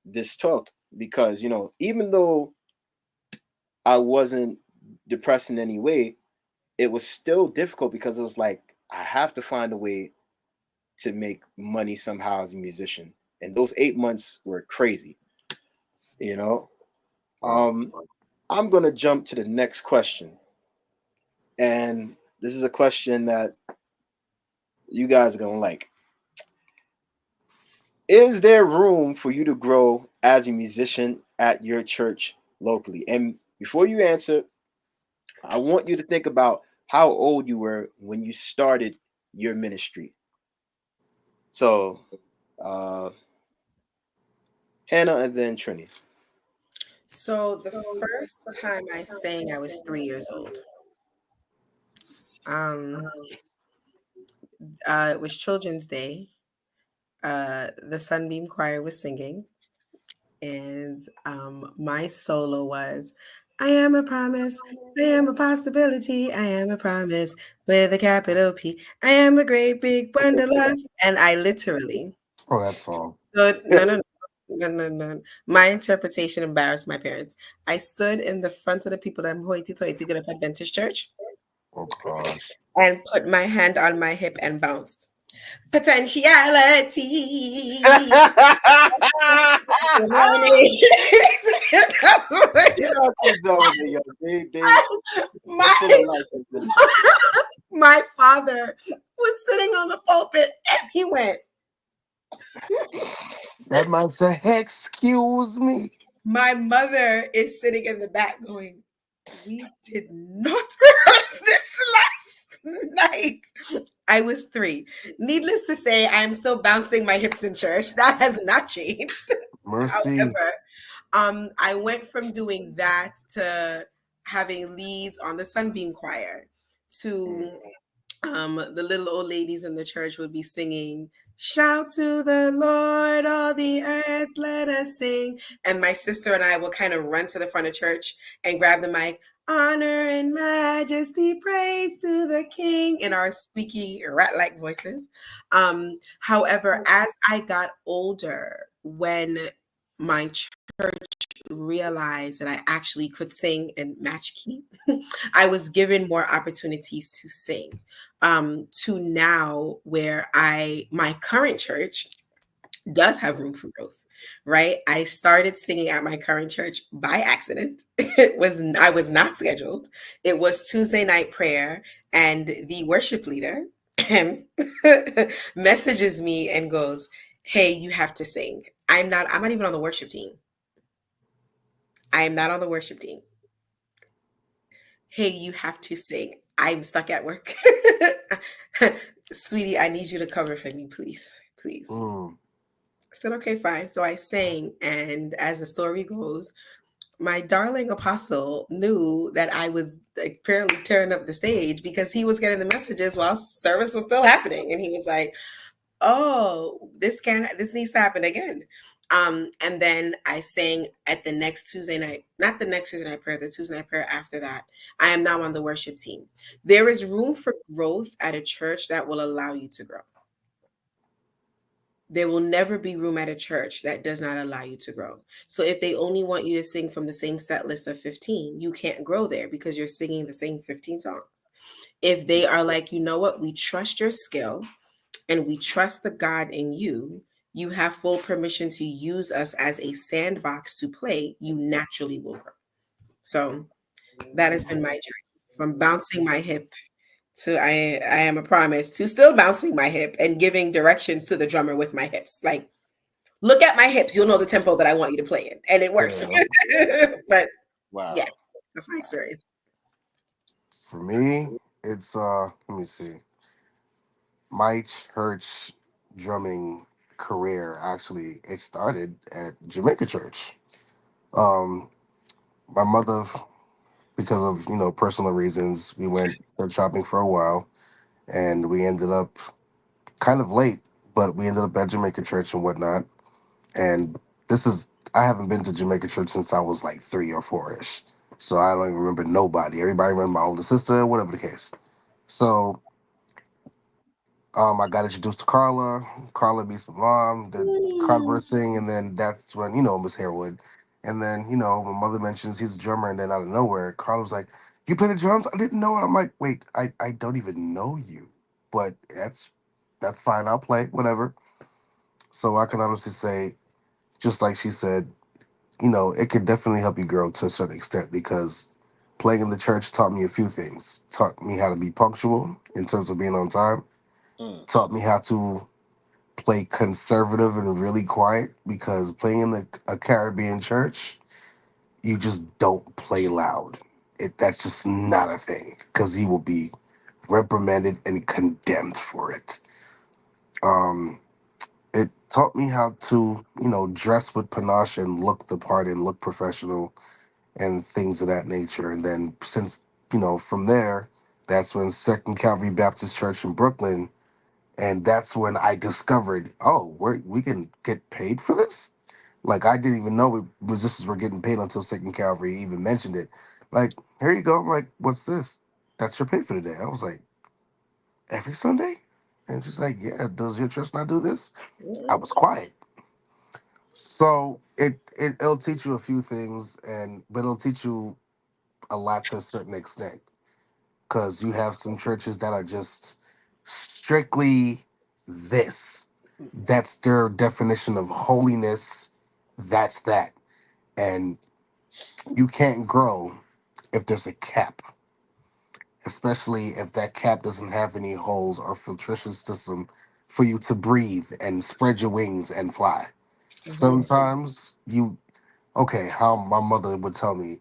this talk because, even though I wasn't depressed in any way, it was still difficult because it was like I have to find a way to make money somehow as a musician. And those 8 months were crazy, you know. Wow. Um, I'm gonna jump to the next question, and this is a question that you guys are gonna like. Is there room for you to grow as a musician at your church locally? And before you answer, I want you to think about how old you were when you started your ministry. So, uh, Hannah and then Trini. So the first time I sang, I was 3 years old. Um, it was Children's Day. The Sunbeam Choir was singing, and my solo was, "I am a promise, I am a possibility, I am a promise with a capital P. I am a great big bundle of," and I literally Oh, that song. stood. No, no, no, no, no. My interpretation embarrassed my parents. I stood in the front of the people that I'm hoity-toity good up at Adventist Church Oh gosh. and put my hand on my hip and bounced. Potentiality. You know, kids over there, yo, they my full of life into this. my father was sitting on the pulpit and he went, That man said, "Excuse me." my mother is sitting in the back going, we did not rehearse this last night. I was 3. Needless to say, I am still bouncing my hips in church. That has not changed. Mercy. However, I went from doing that to having leads on the Sunbeam Choir Mm. to the little old ladies in the church would be singing, "Shout to the Lord, all the earth, let us sing." And my sister and I will kind of run to the front of church and grab the mic. "Honor and majesty, praise to the King," in our squeaky rat like voices. However, as I got older, when my church realized that I actually could sing and match key, I was given more opportunities to sing. To now where my current church does have room for growth, right? I started singing at my current church by accident. I was not scheduled. It was Tuesday night prayer, and the worship leader messages me and goes, "Hey, you have to sing." I'm not even on the worship team. I am not on the worship team. "Hey, you have to sing. I'm stuck at work." "Sweetie, I need you to cover for me, please. Please." Mm. I said, "Okay, fine." So I sang. And as the story goes, my darling apostle knew that I was apparently tearing up the stage because he was getting the messages while service was still happening. And he was like, "Oh, this needs to happen again." And then I sang at the next Tuesday night, not the next Tuesday night prayer, the Tuesday night prayer after that. I am now on the worship team. There is room for growth at a church that will allow you to grow. There will never be room at a church that does not allow you to grow. So if they only want you to sing from the same set list of 15, you can't grow there because you're singing the same 15 songs. If they are like, you know what, we trust your skill and we trust the God in you, you have full permission to use us as a sandbox to play, you naturally will grow. So that has been my journey from bouncing my hip to I am a promise to still bouncing my hip and giving directions to the drummer with my hips. Like, Look at my hips, you'll know the tempo that I want you to play in, and it works. Yeah. But yeah, Wow. that's my experience. For me, it's let me see. My church drumming career actually it started at Jamaica Church. Um my mother, because of personal reasons, we went church shopping for a while, and we ended up kind of late, but we ended up at Jamaica Church and whatnot. And this is I haven't been to Jamaica Church since I was like 3 or 4 ish, so I don't even remember nobody. Everybody remember my older sister, whatever the case. So I got introduced to Carla. Carla meets my mom. They're conversing, and then that's when Miss Harewood, and then my mother mentions he's a drummer, and then out of nowhere, Carla was like, "You play the drums? I didn't know it." I'm like, "Wait, I don't even know you, but that's fine. I'll play whatever." So I can honestly say, just like she said, it could definitely help you grow to a certain extent because playing in the church taught me a few things. Taught me how to be punctual in terms of being on time. Mm, Taught me how to play conservative and really quiet because playing in a Caribbean church, you just don't play loud. That's just not a thing because you will be reprimanded and condemned for it. Um, it taught me how to, dress with panache and look the part and look professional and things of that nature. And then since, from there, that's when Second Calvary Baptist Church in Brooklyn, and that's when I discovered, oh, we can get paid for this. Like I didn't even know musicians were getting paid until Second Calvary even mentioned it. Like, here you go. I'm like, what's this? That's your pay for the day. I was like, every Sunday? And she's like, yeah, does your church not do this? I was quiet. So it'll teach you a few things, but it'll teach you a lot to a certain extent because you have some churches that are just strictly this. That's their definition of holiness. That's that. And you can't grow if there's a cap, especially if that cap doesn't have any holes or filtration system for you to breathe and spread your wings and fly. Mhm. Sometimes okay, how my mother would tell me,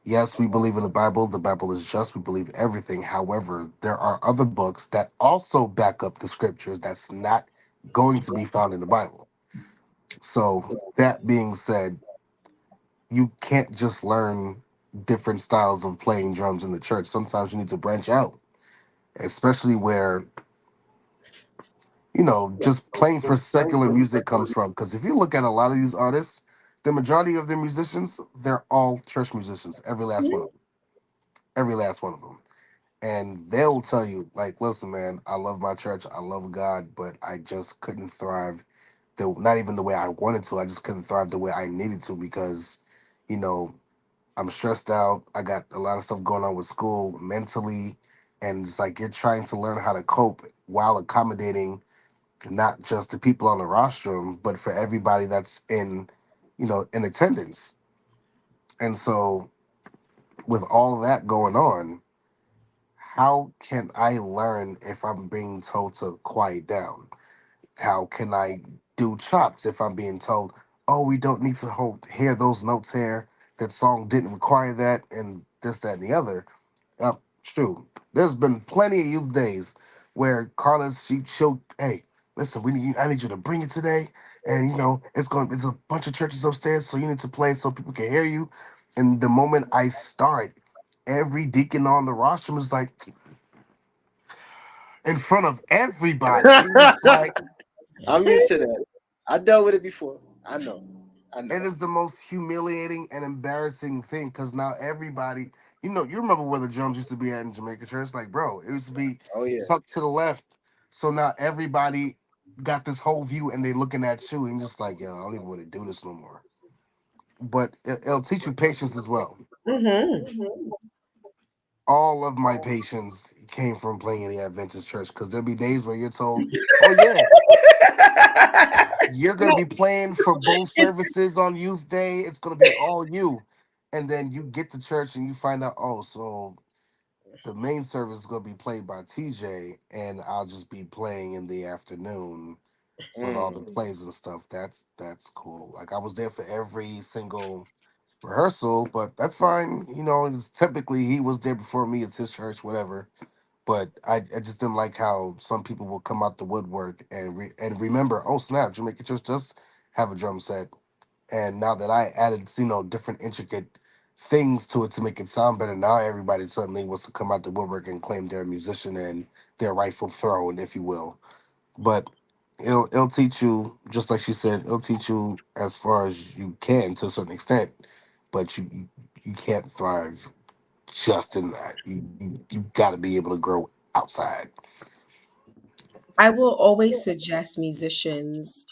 yes, we believe in the Bible. The Bible is just. We believe everything. However, there are other books that also back up the scriptures that's not going to be found in the Bible. So, that being said, you can't just learn different styles of playing drums in the church. Sometimes you need to branch out, especially where, just playing for secular music comes from. Because if you look at a lot of these artists, the majority of their musicians, they're all church musicians, every last one of them. Every last one of them. And they'll tell you, like, listen, man, I love my church, I love God, but I just couldn't thrive. Not even the way I wanted to. I just couldn't thrive the way I needed to because, you know, I'm stressed out. I got a lot of stuff going on with school mentally, and it's like you're trying to learn how to cope while accommodating not just the people on the rostrum, but for everybody that's in attendance. And so, with all of that going on, how can I learn if I'm being told to quiet down? How can I do chops if I'm being told, oh, we don't need to hear those notes here. That song didn't require that, and this, that, and the other. It's true. There's been plenty of youth days where Carla's she'll hey, listen, I need you to bring it today, and it's a bunch of churches upstairs, so you need to play so people can hear you. And the moment I start, every deacon on the rostrum is like, in front of everybody. And it's like, I'm used to that. I dealt with it before. I know. I it know. is the most humiliating and embarrassing thing because now everybody, you remember where the drums used to be at in Jamaica Church? Like, bro, it used to be Oh yeah. tucked to the left. So now everybody got this whole view and they looking at you and just like, yo, I don't even want to do this no more. But it'll teach you patience as well. Mhm. All of my patience came from playing in the Adventist church because there'll be days where you're told, oh, yeah, you're gonna No. be playing for both services on Youth Day. It's gonna be all you, and then you get to church and you find out, oh, so the main service is gonna be played by TJ, and I'll just be playing in the afternoon. with all the Mm. plays and stuff. That's cool. Like I was there for every single rehearsal, but that's fine. You know, it's typically he was there before me. It's his church, whatever. But I just didn't like how some people will come out the woodwork and remember, oh snap, Jamaica Church does have a drum set. And now that I added, different intricate things to it to make it sound better, now everybody suddenly wants to come out the woodwork and claim they're a musician and their rightful throne, if you will. But it'll teach you, just like she said, it'll teach you as far as you can to a certain extent, but you can't thrive just in that. You got to be able to grow outside. I will always suggest musicians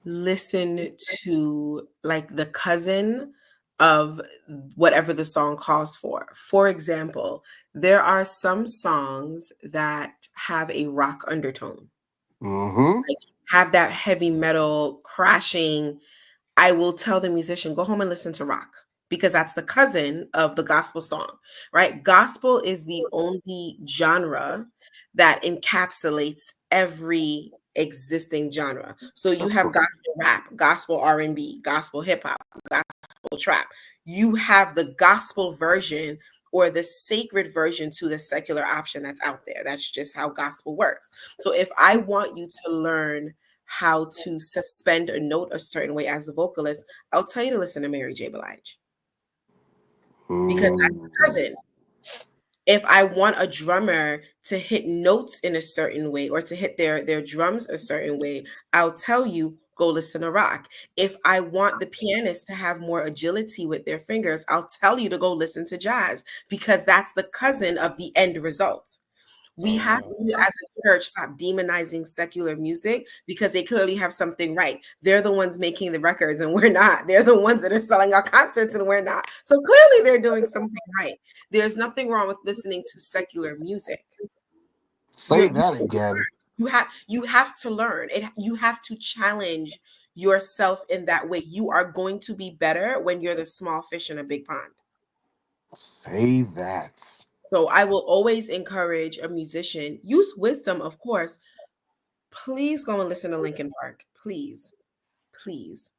listen to like the cousin of whatever the song calls for. For example, there are some songs that have a rock undertone, Mm-hmm. have that heavy metal crashing. I will tell the musician, go home and listen to rock because that's the cousin of the gospel song, right? Gospel is the only genre that encapsulates every existing genre. So you Of have course. gospel rap, gospel R&B, gospel hip hop, gospel trap. You have the gospel version or the sacred version to the secular option that's out there. That's just how gospel works. So if I want you to learn how to suspend a note a certain way as a vocalist, I'll tell you to listen to Mary J. Blige because that's the Mm. cousin. If I want a drummer to hit notes in a certain way or to hit their drums a certain way, I'll tell you go listen to rock. If I want the pianist to have more agility with their fingers, I'll tell you to go listen to jazz because that's the cousin of the end result. We have Mhm. to, as a church, stop demonizing secular music because they clearly have something right. They're the ones making the records and we're not. They're the ones that are selling our concerts and we're not. So clearly they're doing something right. There's nothing wrong with listening to secular music. Say You're, that again. you have to learn it. You have to challenge yourself in that way. You are going to be better when you're the small fish in a big pond. Say that. So I will always encourage a musician, use wisdom, of course. Please go and listen to Linkin Park. Please, please,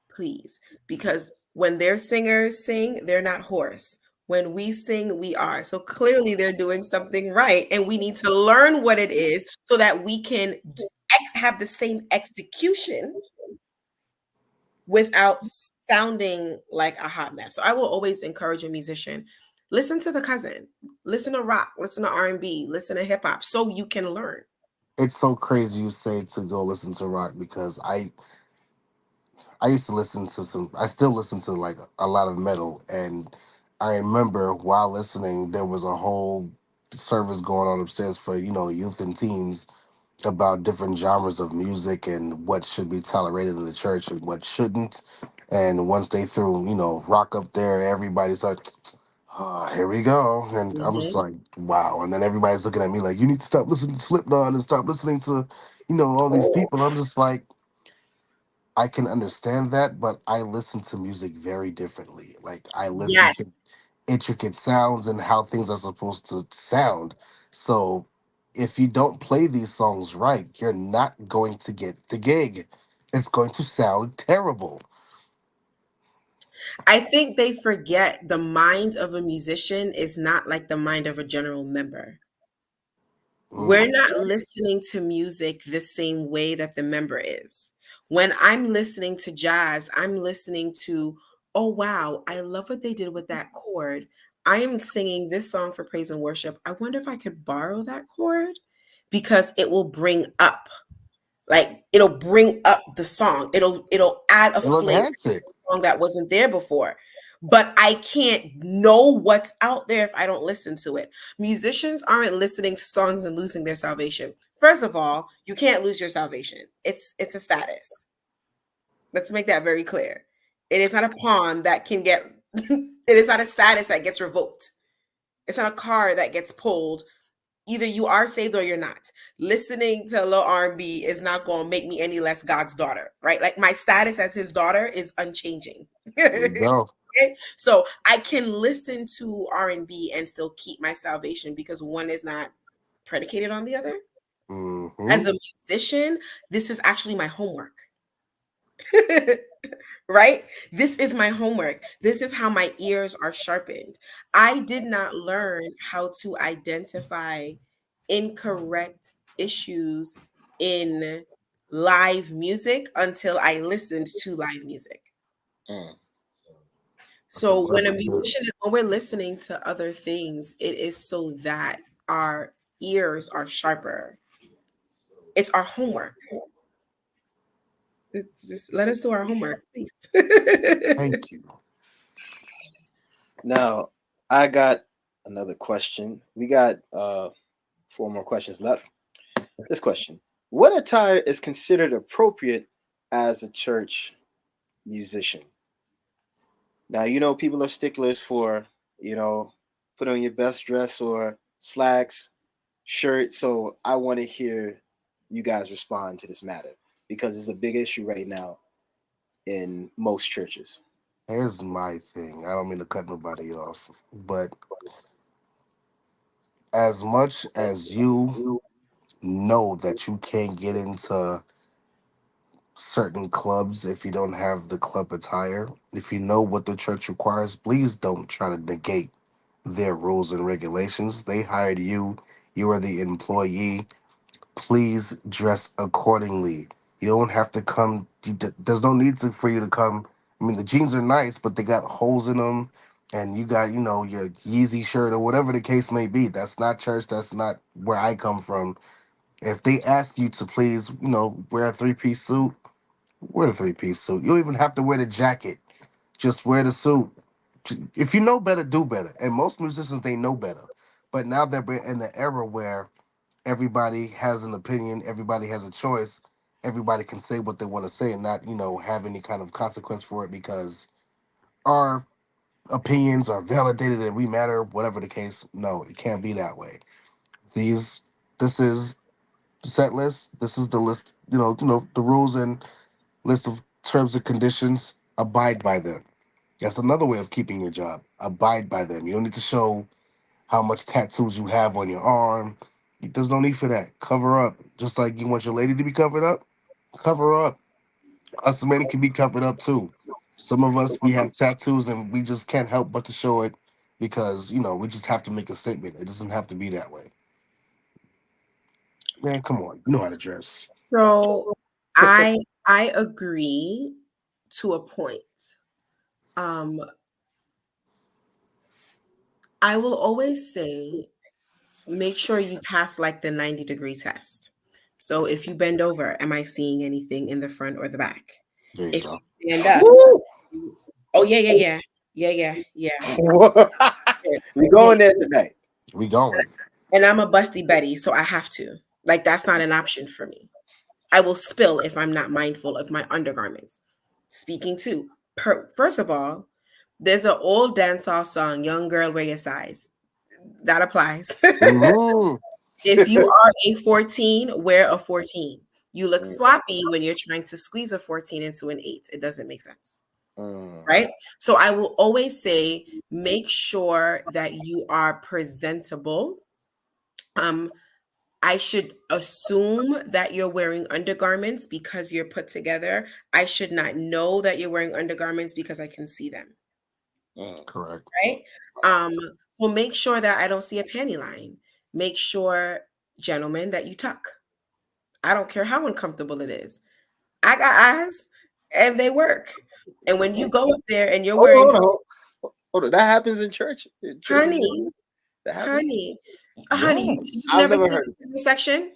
please. Because when their singers sing, they're not hoarse. When we sing, we are. So clearly they're doing something right. And we need to learn what it is so that we can have the same execution without sounding like a hot mess. So I will always encourage a musician, listen to the cousin, listen to rock, listen to R&B, listen to hip hop so you can learn. It's so crazy you say to go listen to rock because I used to listen to some. I still listen to like a lot of metal, and I remember while listening, there was a whole service going on upstairs for youth and teens about different genres of music and what should be tolerated in the church and what shouldn't. And once they threw rock up there, everybody's like, "Oh, here we go," and I'm just Mhm. like, "Wow!" And then everybody's looking at me like, "You need to stop listening to Slipknot and stop listening to all these people." I'm just like, I can understand that, but I listen to music very differently. Like I listen Yes. to intricate sounds and how things are supposed to sound. So if you don't play these songs right, you're not going to get the gig. It's going to sound terrible. I think they forget the mind of a musician is not like the mind of a general member. We're Mm. not listening to music the same way that the member is. When I'm listening to jazz, I'm listening to, oh, wow, I love what they did with that chord. I am singing this song for praise and worship. I wonder if I could borrow that chord because it will bring up, like, it'll bring up the song. It'll add a It'll flavor enhance it. song that wasn't there before. But I can't know what's out there if I don't listen to it. Musicians aren't listening to songs and losing their salvation. First of all, you can't lose your salvation. It's a status. Let's make that very clear. It is not a pawn that can get it is not a status that gets revoked. It's not a car that gets pulled. Either you are saved or you're not. Listening to a little R&B is not going to make me any less God's daughter, right? Like my status as his daughter is unchanging. There you go. Okay? So I can listen to R&B and still keep my salvation because one is not predicated on the other. Mm-hmm. As a musician, this is actually my homework. Right? This is my homework. This is how my ears are sharpened. I did not learn how to identify incorrect issues in live music until I listened to live music. Mm. That's So when a exactly it. musician is when we're listening to other things, it is so that our ears are sharper. It's our homework. It's just let us do our homework, please. Thank you. Now, I got another question. We got four more questions left. This question: what attire is considered appropriate as a church musician? Now, people are sticklers for, put on your best dress or slacks, shirt. So I want to hear you guys respond to this matter because it's a big issue right now in most churches. Here's my thing. I don't mean to cut nobody off, but as much as you know that you can't get into certain clubs if you don't have the club attire, if you know what the church requires, please don't try to negate their rules and regulations. They hired you, you are the employee. Please dress accordingly. You don't have to come. There's no need for you to come. I mean, the jeans are nice, but they got holes in them, and you got your Yeezy shirt or whatever the case may be. That's not church. That's not where I come from. If they ask you to please, wear a 3-piece suit, wear the 3-piece suit. You don't even have to wear the jacket. Just wear the suit. If you know better, do better. And most musicians they know better, but now that we're in the era where everybody has an opinion, everybody has a choice, everybody can say what they want to say and not, have any kind of consequence for it because our opinions are validated and we matter, whatever the case. No, it can't be that way. These this is the set list, this is the list, the rules and list of terms and conditions, abide by them. That's another way of keeping your job. Abide by them. You don't need to show how much tattoos you have on your arm. There's no need for that. Cover up. Just like you want your lady to be covered up, cover up. Us men can be covered up too. Some of us, we have tattoos and we just can't help but to show it because, we just have to make a statement. It doesn't have to be that way. Man, come on. You know how to dress. So I agree to a point. Um, I will always say make sure you pass like the 90-degree test. So if you bend over, am I seeing anything in the front or the back? There you If go. you stand up, Woo! oh yeah, yeah, yeah, yeah, yeah, yeah. We Yeah. going there tonight. We going. And I'm a busty Betty, so I have to. Like that's not an option for me. I will spill if I'm not mindful of my undergarments. Speaking to, first of all, there's an old dancehall song, "Young Girl, Wear Your Size." That applies. Mhm. If you are a 14, wear a 14. You look sloppy when you're trying to squeeze a 14 into an 8. It doesn't make sense. Mm. Right? So I will always say make sure that you are presentable. Um, I should assume that you're wearing undergarments because you're put together. I should not know that you're wearing undergarments because I can see them. Mm. Correct. Right? Um, so make sure that I don't see a panty line. Make sure, gentlemen, that you tuck. I don't care how uncomfortable it is. I got eyes and they work. And when you go up there and you're wearing, Hold on. Hold on. That happens in church. In churches. honey, That happens. honey, honey, you've Yes. I've never never seen heard. a section?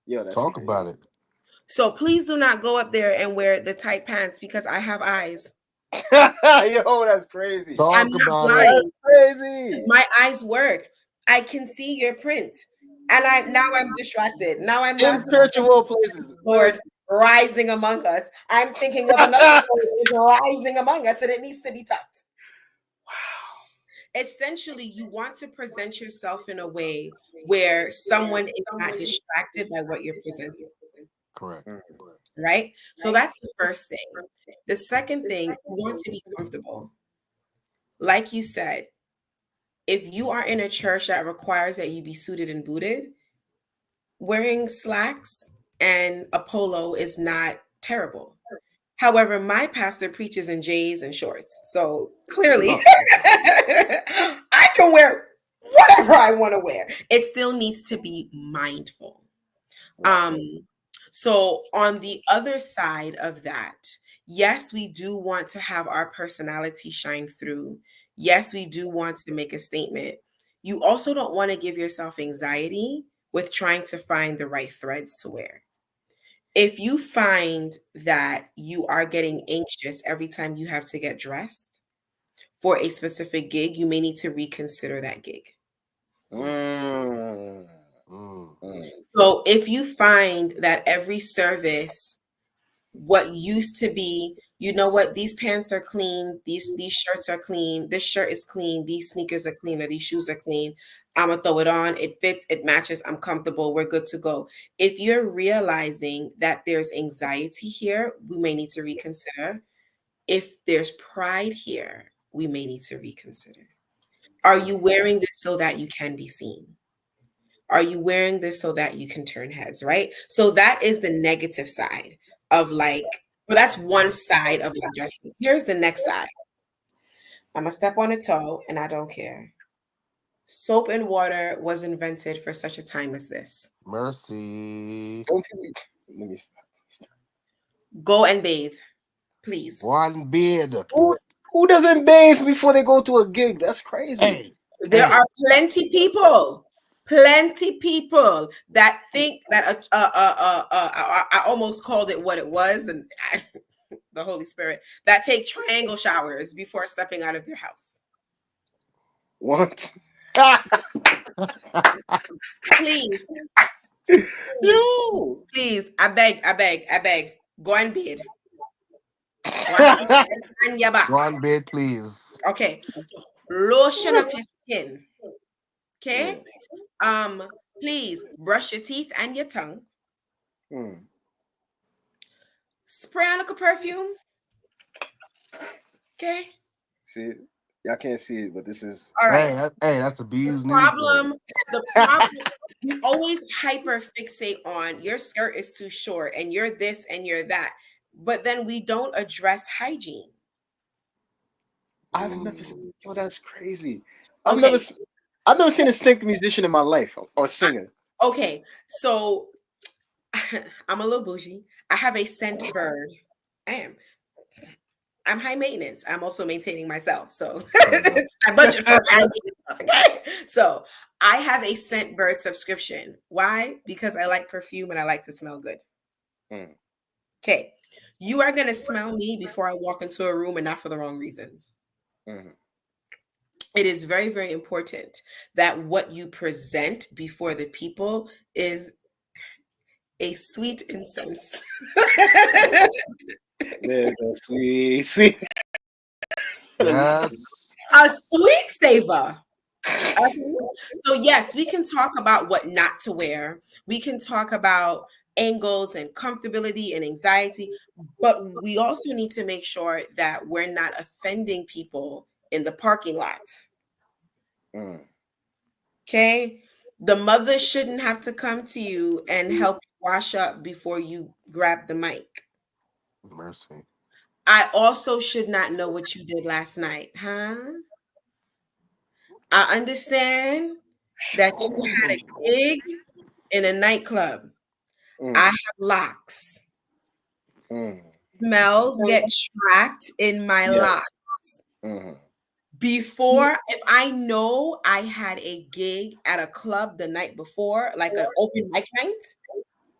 Yo, that's Talk crazy. about it. So please do not go up there and wear the tight pants because I have eyes. Yo, that's crazy. I'm Talk not about it. That's blind. crazy. My eyes work. I can see your print. And I'm distracted. Now I'm not In thinking church of all of places. the Lord rising among us. I'm thinking of another Lord who is rising among us, and it needs to be tucked. Essentially, you want to present yourself in a way where someone is not distracted by what you're presenting, Correct. Mm. right? So that's the first thing. The second thing, you want to be comfortable. Like you said, if you are in a church that requires that you be suited and booted, wearing slacks and a polo is not terrible. However, my pastor preaches in J's and shorts. So clearly, Oh, I can wear whatever I want to wear. It still needs to be mindful. Right. So on the other side of that, yes, we do want to have our personality shine through. Yes, we do want to make a statement. You also don't want to give yourself anxiety with trying to find the right threads to wear. If you find that you are getting anxious every time you have to get dressed for a specific gig, you may need to reconsider that gig. Mm. mm. Mm. So if you find that every service, what used to be, you know what, these pants are clean, these shirts are clean, this shirt is clean, these sneakers are clean, or these shoes are clean, I'm gonna throw it on, it fits, it matches, I'm comfortable, we're good to go. If you're realizing that there's anxiety here, we may need to reconsider. If there's pride here, we may need to reconsider. Are you wearing this so that you can be seen? Are you wearing this so that you can turn heads, right? So that is the negative side of like, well, that's one side of your dressing. Here's the next side. I'm gonna step on a toe and I don't care. Soap and water was invented for such a time as this. Mercy. Don't let me stop. Go and bathe, please. One beard. Who doesn't bathe before they go to a gig? That's crazy. Hey, There hey. are plenty people that think that I almost called it what it was, and the Holy Spirit, that take triangle showers before stepping out of their house. What? Please, Yo. please, I beg, go and bathe. Wash your head and your back. One beard, please. Okay. Lotion up your skin. Okay. Mm. Please brush your teeth and your tongue. Mm. Spray on a perfume. Okay. See, y'all can't see it, but this is All right. That's the bee's The knees. problem, we always hyper fixate on your skirt is too short and you're this and you're that, but then we don't address hygiene. I've never seen. Yo, that's crazy. Okay. I've never seen a stink musician in my life or singer. Okay. So I'm a little bougie. I have a scent bird. I'm high maintenance. I'm also maintaining myself. So I budget for high maintenance stuff. Okay. So I have a scent bird subscription. Why? Because I like perfume and I like to smell good. Mm. Okay. You are going to smell me before I walk into a room and not for the wrong reasons. Mm. It is very, very important that what you present before the people is a sweet incense. There's a sweet. Let me stop. Yes. A sweet saver. So yes, we can talk about what not to wear. We can talk about angles and comfortability and anxiety, but we also need to make sure that we're not offending people in the parking lot. Mm. Okay? The mother shouldn't have to come to you and help you wash up before you grab the mic. Mercy. I also should not know what you did last night, huh? I understand that you had a gig in a nightclub. Mm. I have locks. Mm. Smells get tracked in my Yeah. locks. Mm. Before, if I know I had a gig at a club the night before, like an open mic night,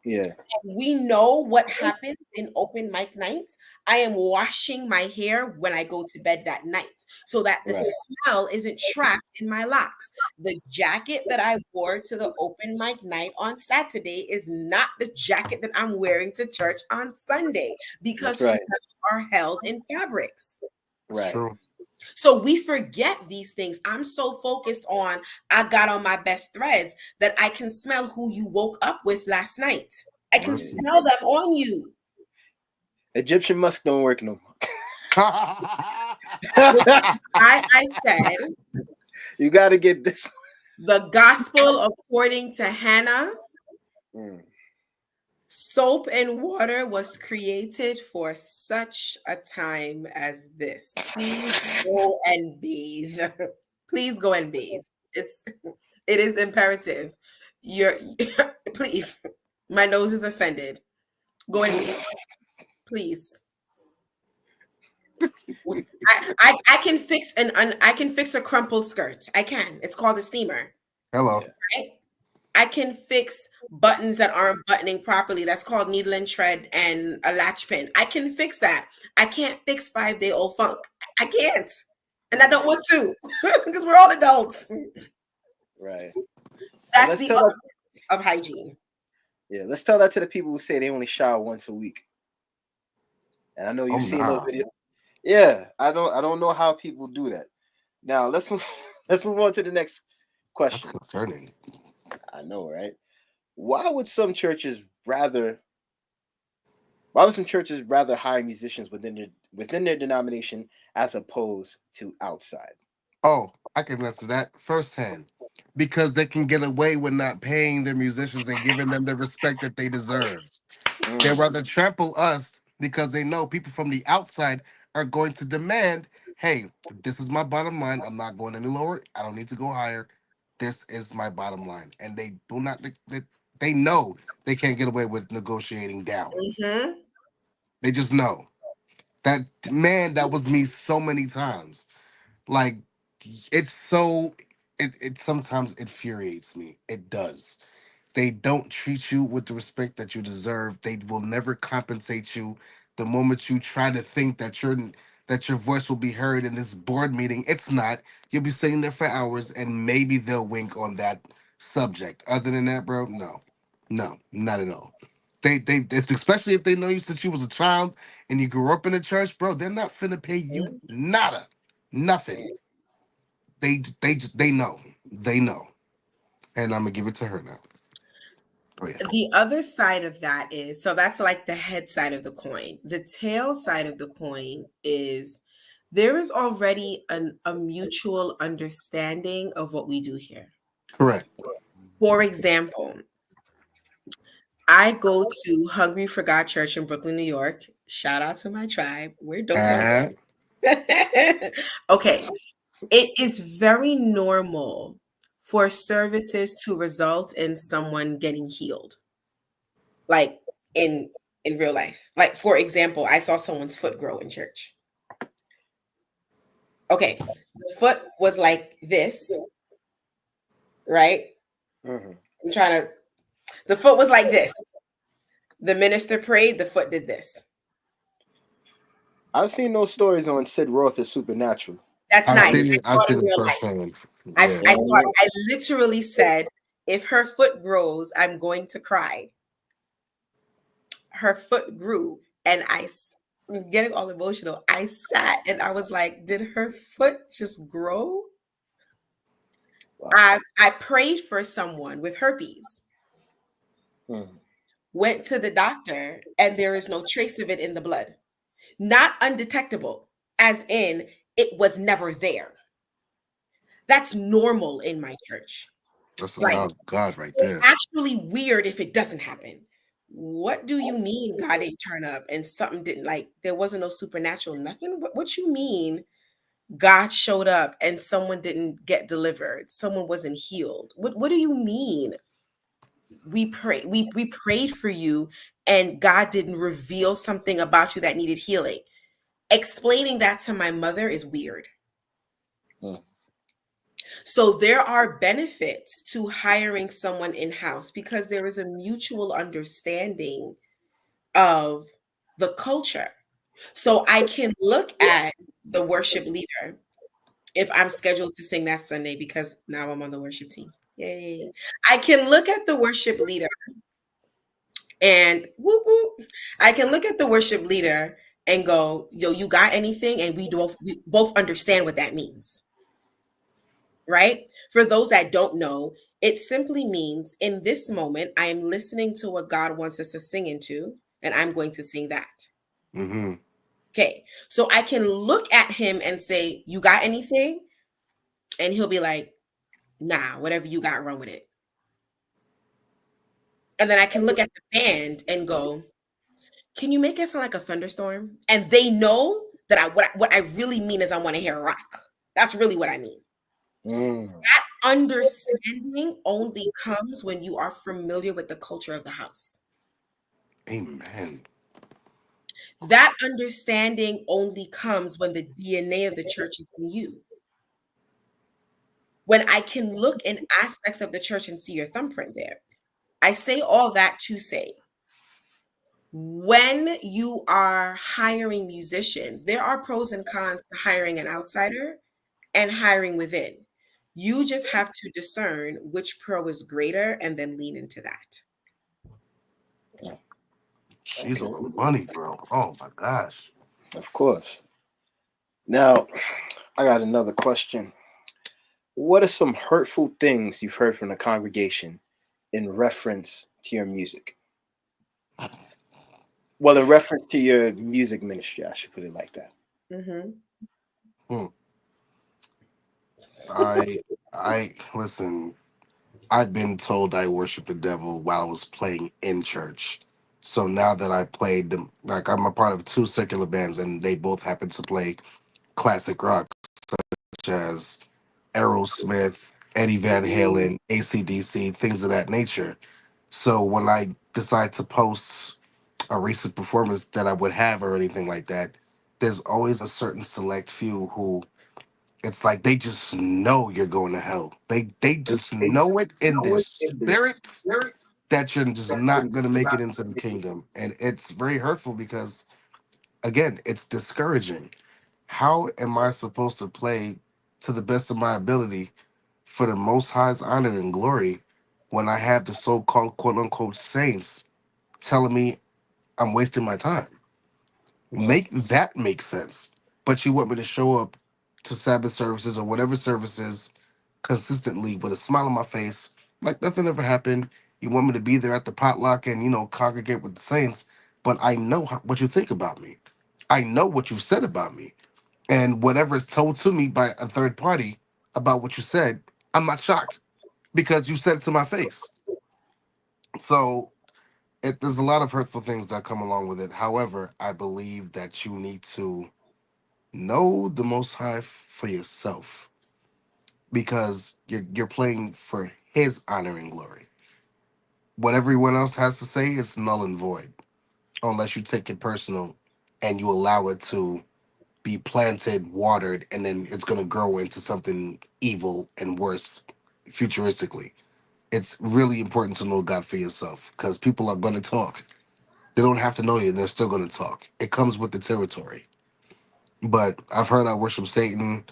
Yeah. we know what happens in open mic nights. I am washing my hair when I go to bed that night so that the Right. smell isn't trapped in my locks. The jacket that I wore to the open mic night on Saturday is not the jacket that I'm wearing to church on Sunday because That's right. smells are held in fabrics. It's Right. true. So we forget these things. I'm so focused on I got on my best threads that I can smell who you woke up with last night. I can Mercy. smell them on you. Egyptian musk don't work no more. I said You got to get this. The gospel according to Hannah, Mm. soap and water was created for such a time as this. Please go and bathe. Please go and bathe. It is imperative. You're please. My nose is offended. Go and bathe, please. I can fix I can fix a crumpled skirt. I can. It's called a steamer. Hello. Yeah. Right? I can fix buttons that aren't buttoning properly. That's called needle and thread and a latch pin. I can fix that. I can't fix 5-day old funk. I can't. And I don't want to because we're all adults. Right. And That's let's the tell that. art of hygiene. Yeah, let's tell that to the people who say they only shower once a week. And I know Oh you've seen those nah. videos. Yeah, I don't know how people do that. Now let's move on to the next That's question. concerning. I know, right? Why would some churches rather why would some churches rather hire musicians within their denomination as opposed to outside? Oh, I can answer that firsthand. Because they can get away with not paying their musicians and giving them the respect that they deserve. They Mm, rather trample us because they know people from the outside are going to demand, hey, this is my bottom line. I'm not going any lower. I don't need to go higher. This is my bottom line. And they do not, they know they can't get away with negotiating down. Hmm. They just know. That, man, that was me so many times. Like, it's so, it sometimes infuriates me. It does. They don't treat you with the respect that you deserve. They will never compensate you. The moment you try to think that your voice will be heard in this board meeting, it's not. You'll be sitting there for hours, and maybe they'll wink on that subject. Other than that, bro, no, no, not at all. It's especially if they know you since you was a child and you grew up in the church, bro. They're not finna pay you nada, nothing. They know, they know, and I'm gonna give it to her now. Oh yeah. The other side of that is so that's like the head side of the coin. The tail side of the coin is there is already a mutual understanding of what we do here. Correct. For example, I go to Hungry for God Church in Brooklyn, New York. Shout out to my tribe. We're dope on Uh, okay. It is very normal for services to result in someone getting healed. Like in in real life. Like for example, I saw someone's foot grow in church. Okay. The foot was like this, right? mhm. I'm trying to the foot was like this. The minister prayed, the foot did this. I've seen those stories on Sid Roth is Supernatural. That's You know I've what I nice. mean? seen I it. I've saw it seen in it real life. firsthand. Yeah. You know what I mean? I literally said, if her foot grows, I'm going to cry. Her foot grew, and I'm getting all emotional. I sat and I was like, did her foot just grow? Wow. I prayed for someone with herpes, Mhm. went to the doctor, and there is no trace of it in the blood. Not undetectable, as in it was never there. That's normal in my church. That's a Like, God right it's there. actually weird if it doesn't happen. What do you mean God didn't turn up and something didn't like there wasn't no supernatural nothing? What you mean God showed up and someone didn't get delivered, someone wasn't healed? What do you mean? We prayed for you and God didn't reveal something about you that needed healing. Explaining that to my mother is weird. Mm. So there are benefits to hiring someone in-house because there is a mutual understanding of the culture. So I can look at the worship leader if I'm scheduled to sing that Sunday because now I'm on the worship team. Yay. I can look at the worship leader and whoop whoop. I can look at the worship leader and go, yo, you got anything? And we both understand what that means. Right? For those that don't know, it simply means in this moment, I am listening to what God wants us to sing into, and I'm going to sing that. Hmm. Okay. So I can look at him and say, you got anything? And he'll be like, nah, whatever you got, run with it. And then I can look at the band and go, can you make it sound like a thunderstorm? And they know that what I really mean is I want to hear rock. That's really what I mean. Mm. That understanding only comes when you are familiar with the culture of the house. Amen. That understanding only comes when the DNA of the church is in you. When I can look in aspects of the church and see your thumbprint there. I say all that to say, when you are hiring musicians, there are pros and cons to hiring an outsider and hiring within. You just have to discern which pro is greater and then lean into that. She's on the money, bro. Oh my gosh. Of course. Now, I got another question. What are some hurtful things you've heard from the congregation in reference to your music? Well, in reference to your music ministry, I should put it like that. Mm-hmm. Hmm. I listen. I've been told I worship the devil while I was playing in church. So now that I played them, like I'm a part of two secular bands, and they both happen to play classic rock, such as Aerosmith, Eddie Van Halen, AC/DC, things of that nature. So when I decide to post a recent performance that I would have or anything like that, there's always a certain select few who it's like they just know you're going to hell. They just know it in their spirits that you're just not going to make it into the kingdom, and it's very hurtful because again, it's discouraging. How am I supposed to play to the best of my ability for the Most High's honor and glory when I have the so-called quote unquote saints telling me I'm wasting my time? Make that make sense. But you want me to show up to Sabbath services or whatever services consistently with a smile on my face, like nothing ever happened. You want me to be there at the potluck and, congregate with the saints, but I know what you think about me. I know what you've said about me. And whatever is told to me by a third party about what you said, I'm not shocked because you said it to my face. So there's a lot of hurtful things that come along with it. However, I believe that you need to know the Most High for yourself because you're playing for His honor and glory. What everyone else has to say is null and void unless you take it personal and you allow it to be planted, watered, and then it's going to grow into something evil and worse futuristically. It's really important to know God for yourself because people are going to talk. They don't have to know you, they're still going to talk. It comes with the territory. But I've heard I worship Satan.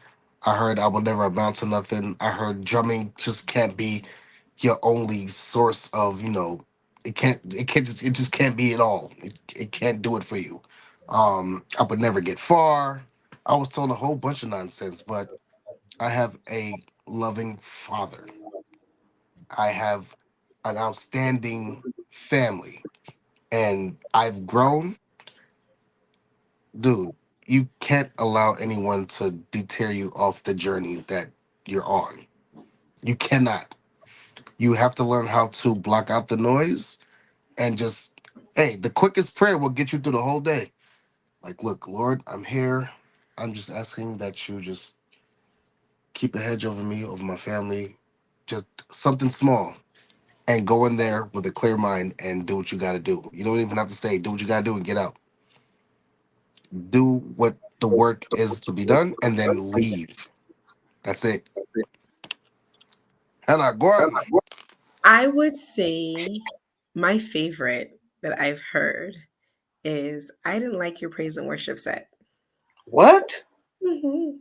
I heard I will never amount to nothing. I heard drumming just can't be your only source of, it just can't be it all. It can't do it for you. I would never get far. I was told a whole bunch of nonsense, but I have a loving father. I have an outstanding family, and I've grown. Dude, you can't allow anyone to deter you off the journey that you're on. You cannot. You have to learn how to block out the noise and just, hey, the quickest prayer will get you through the whole day. Like, look, Lord, I'm here. I'm just asking that you just keep a hedge over me, over my family, just something small. And go in there with a clear mind and do what you got to do. You don't even have to stay. Do what you got to do and get out. Do what the work is to be done and then leave. That's it. Hannah, go on. I would say my favorite that I've heard is I didn't like your praise and worship set. What? Mhm.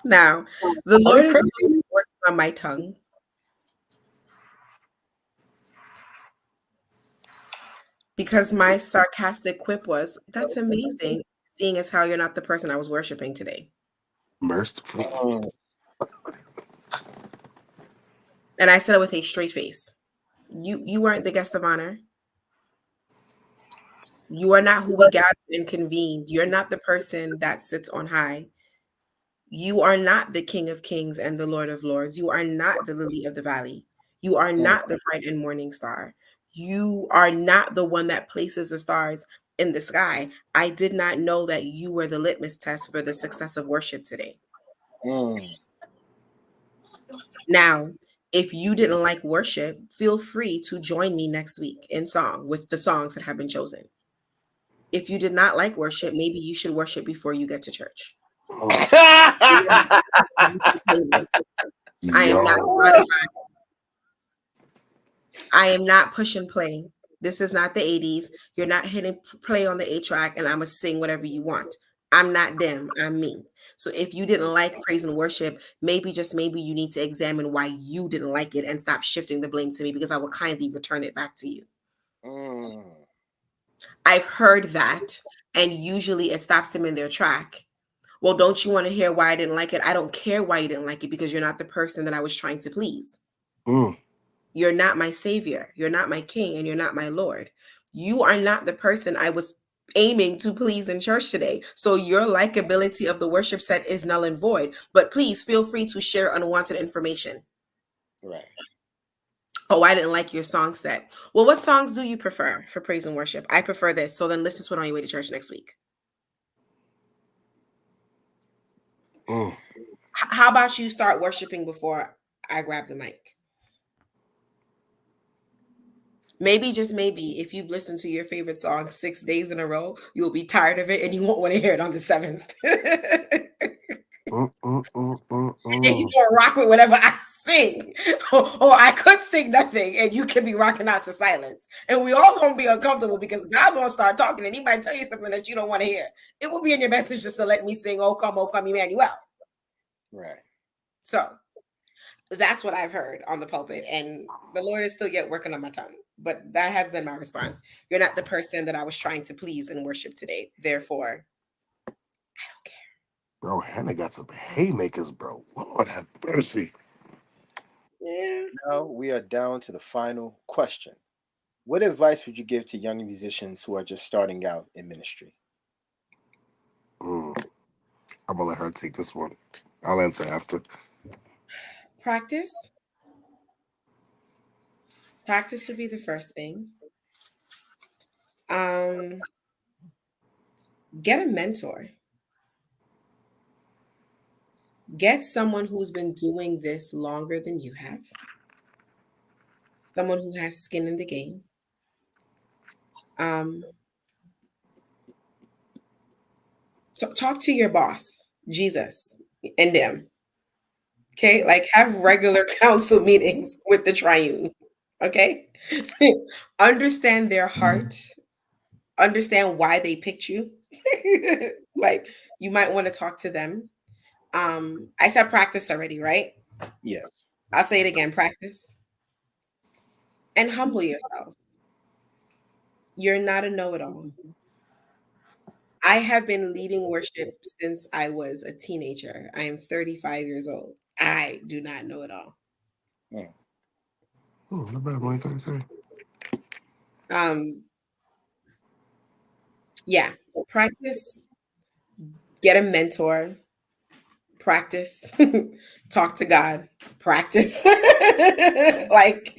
Now, the Only Lord is praise. working on my tongue because my sarcastic quip was, that's amazing, seeing as how you're not the person I was worshiping today. Merciful. Mm. And I said it with a straight face. You weren't the guest of honor. You are not who we gathered and convened. You're not the person that sits on high. You are not the King of Kings and the Lord of Lords. You are not the lily of the valley. You are Mm, not the bright and morning star. You are not the one that places the stars in the sky. I did not know that you were the litmus test for the success of worship today. mm. Now, if you didn't like worship, feel free to join me next week in song with the songs that have been chosen. If you did not like worship, maybe you should worship before you get to church. Mm. I am not Yo. Spotify. I am not pushing play. This is not the 80s. You're not hitting play on the 8 track and I'm going to sing whatever you want. I'm not them. I'm me. So if you didn't like praise and worship, maybe just maybe you need to examine why you didn't like it and stop shifting the blame to me because I will kindly return it back to you. Mm, I've heard that, and usually it stops them in their track. Well, don't you want to hear why I didn't like it? I don't care why you didn't like it because you're not the person that I was trying to please. Mm. You're not my savior. You're not my king, and you're not my Lord. You are not the person I was aiming to please in church today. So your likability of the worship set is null and void. But please feel free to share unwanted information. right. Oh, I didn't like your song set. Well, what songs do you prefer for praise and worship? I prefer this. So then listen to it on your way to church next week. Mm. How about you start worshiping before I grab the mic? Maybe, just maybe, if you've listened to your favorite song 6 days in a row, you'll be tired of it and you won't want to hear it on the seventh. Mm, mm, mm, mm, And you mm. won't rock with whatever I sing. Or I could sing nothing and you can be rocking out to silence. And we all gonna be uncomfortable because God gonna start talking and he might tell you something that you don't want to hear. It will be in your best interest just to let me sing, oh come, Emmanuel. Right. So that's what I've heard on the pulpit. And the Lord is still yet working on my tongue. But that has been my response. You're not the person that I was trying to please in worship today. Therefore, Bro, Hannah got some haymakers, bro. Lord have mercy. yeah. Now we are down to the final question. What advice would you give to young musicians who are just starting out in ministry? Mm. I'm gonna let her take this one. I'll answer after. Practice. Practice would be the first thing. Um, get a mentor. Get someone who's been doing this longer than you have. Someone who has skin in the game. Um, so talk to your boss, Jesus, and them. Okay, like have regular council meetings with the triune. Okay, understand their heart, understand why they picked you. Like you might want to talk to them. I said practice already, right? Yes. I'll say it again, practice and humble yourself. You're not a know-it-all. I have been leading worship since I was a teenager. I am 35 years old. I do not know it all. Mm, Oh, not bad, I'm only 33. Um, yeah, practice, get a mentor, practice, talk to God, practice. Like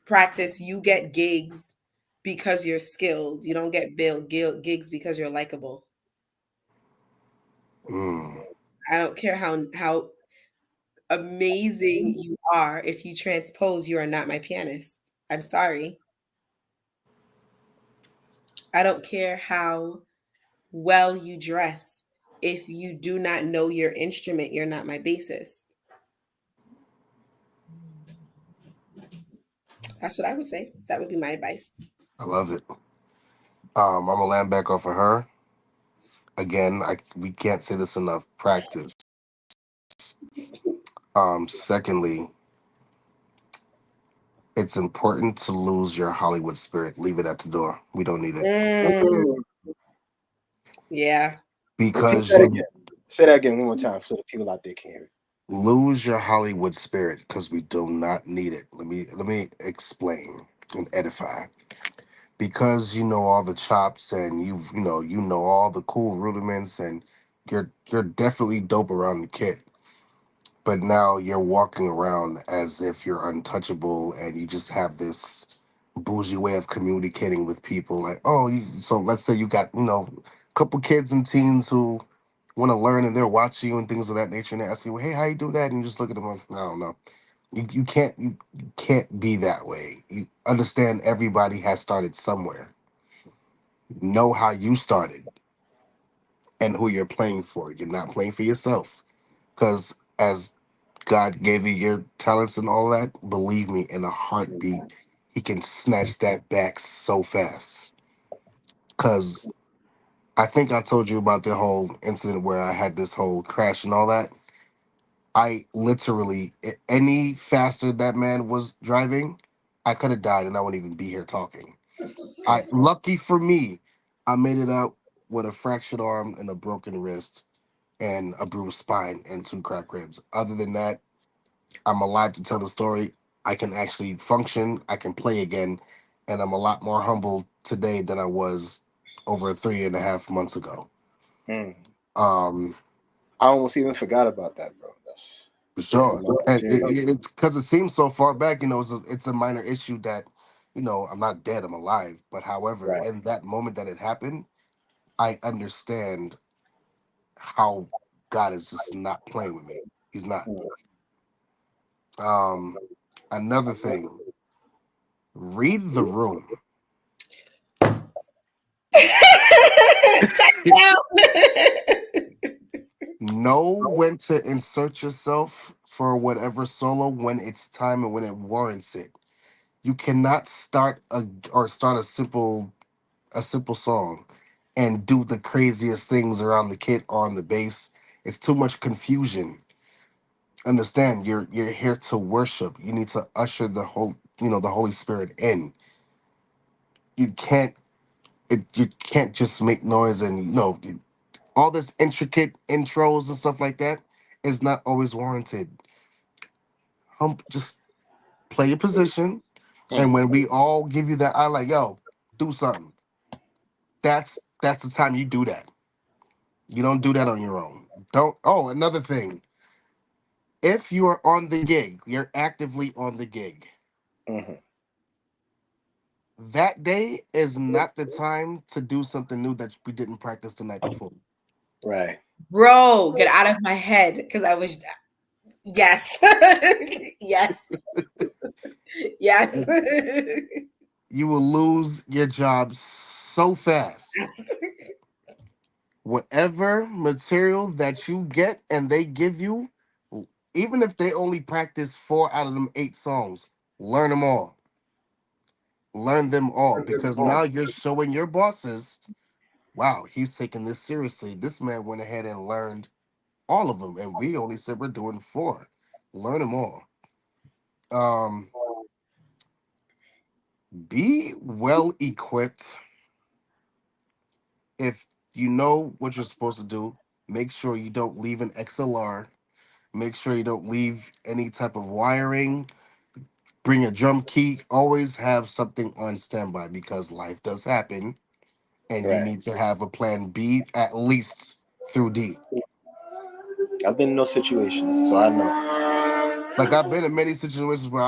practice, you get gigs because you're skilled. You don't get gigs because you're likable. Mm. I don't care how amazing you are. If you transpose, you are not my pianist. I'm sorry. I don't care how well you dress. If you do not know your instrument, you're not my bassist. That's what I would say. That would be my advice. I love it. I'm gonna land back off of her. Again, we can't say this enough. Practice. Secondly, it's important to lose your Hollywood spirit. Leave it at the door. We don't need it. Mm, mm. yeah. Repeat Because that you again. Say that again one more time so the people out there can hear it. lose your Hollywood spirit because we do not need it. Let me explain and edify. Because you know all the chops and you know all the cool rudiments and you're definitely dope around the kid, but now you're walking around as if you're untouchable and you just have this bougie way of communicating with people. Like, oh, so let's say you got a couple kids and teens who want to learn and they're watching you and things of that nature, and they ask you, hey, how you do that? And you just look at them like, I don't know. You can't be that way. You understand everybody has started somewhere. Know how you started and who you're playing for. You're not playing for yourself. Because as God gave you your talents and all that, believe me, in a heartbeat, He can snatch that back so fast. Because I think I told you about the whole incident where I had this whole crash and all that. I literally, any faster that man was driving, I could have died and I wouldn't even be here talking. Lucky for me, I made it out with a fractured arm and a broken wrist and a bruised spine and two cracked ribs. Other than that, I'm alive to tell the story. I can actually function. I can play again, and I'm a lot more humble today than I was over 3.5 months ago. Mm. Um, I almost even forgot about that, bro. That's for sure, and serious. it's because it seems so far back. It's a minor issue that, I'm not dead. I'm alive. But however, Right. in that moment that it happened, I understand how God is just not playing with me. He's not. Mm. Um, Another thing, read the room. Touchdown. Know when to insert yourself for whatever solo when it's time and when it warrants it. You cannot start a simple song and do the craziest things around the kit or on the bass. It's too much confusion. Understand, you're here to worship. You need to usher the Holy Spirit in. You can't just make noise and all this intricate intros and stuff like that is not always warranted. Just play your position, and Mm. when we all give you that eye, like, yo, do something. That's the time you do that. You don't do that on your own. Don't. Oh, another thing. If you are on the gig, you're actively on the gig. Hmm. That day is not the time to do something new that we didn't practice the night before. Right. Bro, get out of my head because I was, yes. Yes. Yes. You will lose your job so fast. Whatever material that you get and they give you, even if they only practice 4 out of them 8 songs, learn them all. Learn them all because now you're showing your bosses, wow, he's taking this seriously. This man went ahead and learned all of them, and we only said we're doing 4. Learn them all. Um, be well equipped. If you know what you're supposed to do, make sure you don't leave an XLR. Make sure you don't leave any type of wiring. Bring a drum key. Always have something on standby because life does happen and you Right. need to have a plan B at least through D. I've been in those situations, so I know. Like I've been in many situations where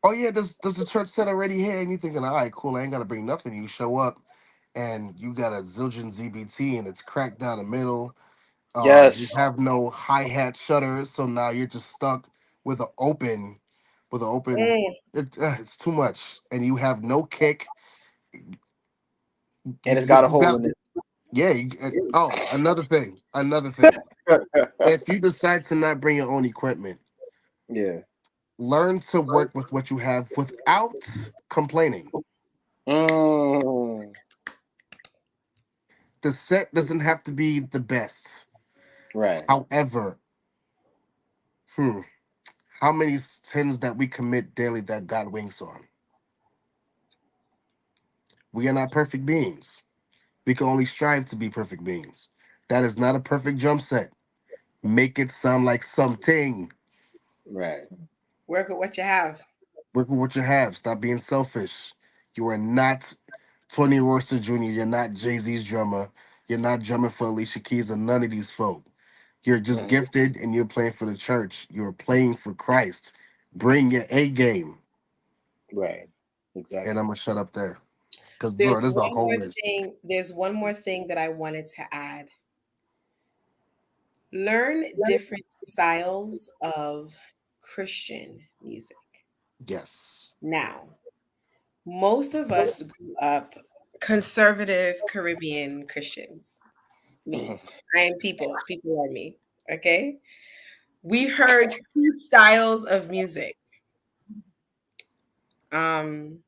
oh yeah, does the church set already here? And you thinking, all right, cool, I ain't gotta bring nothing. You show up and you got a zillion ZBT and it's cracked down the middle. You Yes, have no hi hat shutter, so now you're just stuck with an open, with an open. Mm. It's too much, and you have no kick. and it's got a You hole got in yeah. Oh, another thing. it. If you decide to not bring your own equipment, Yeah. learn to work with what you have without complaining. Mm. The set doesn't have to be the best. Right. However, hmm, how many sins that we commit daily that God winks on? We are not perfect beings. We can only strive to be perfect beings. That is not a perfect drum set. Make it sound like something. Right. Work with what you have. Work with what you have. Stop being selfish. You are not 20 Royster Jr. You're not Jay Z's drummer. You're not drumming for Alicia Keys or none of these folk. You're just Mhm. gifted and you're playing for the church. You're playing for Christ. Bring your A game. Right. And I'm Exactly. gonna shut up there. Because There's bro, there's a one whole more list. thing. There's one more thing that I wanted to add. Learn different styles of Christian music. Yes. Now, most of us grew up conservative Caribbean Christians. Me. Mhm. I am people. People are me. Okay. We heard two styles of music. Um,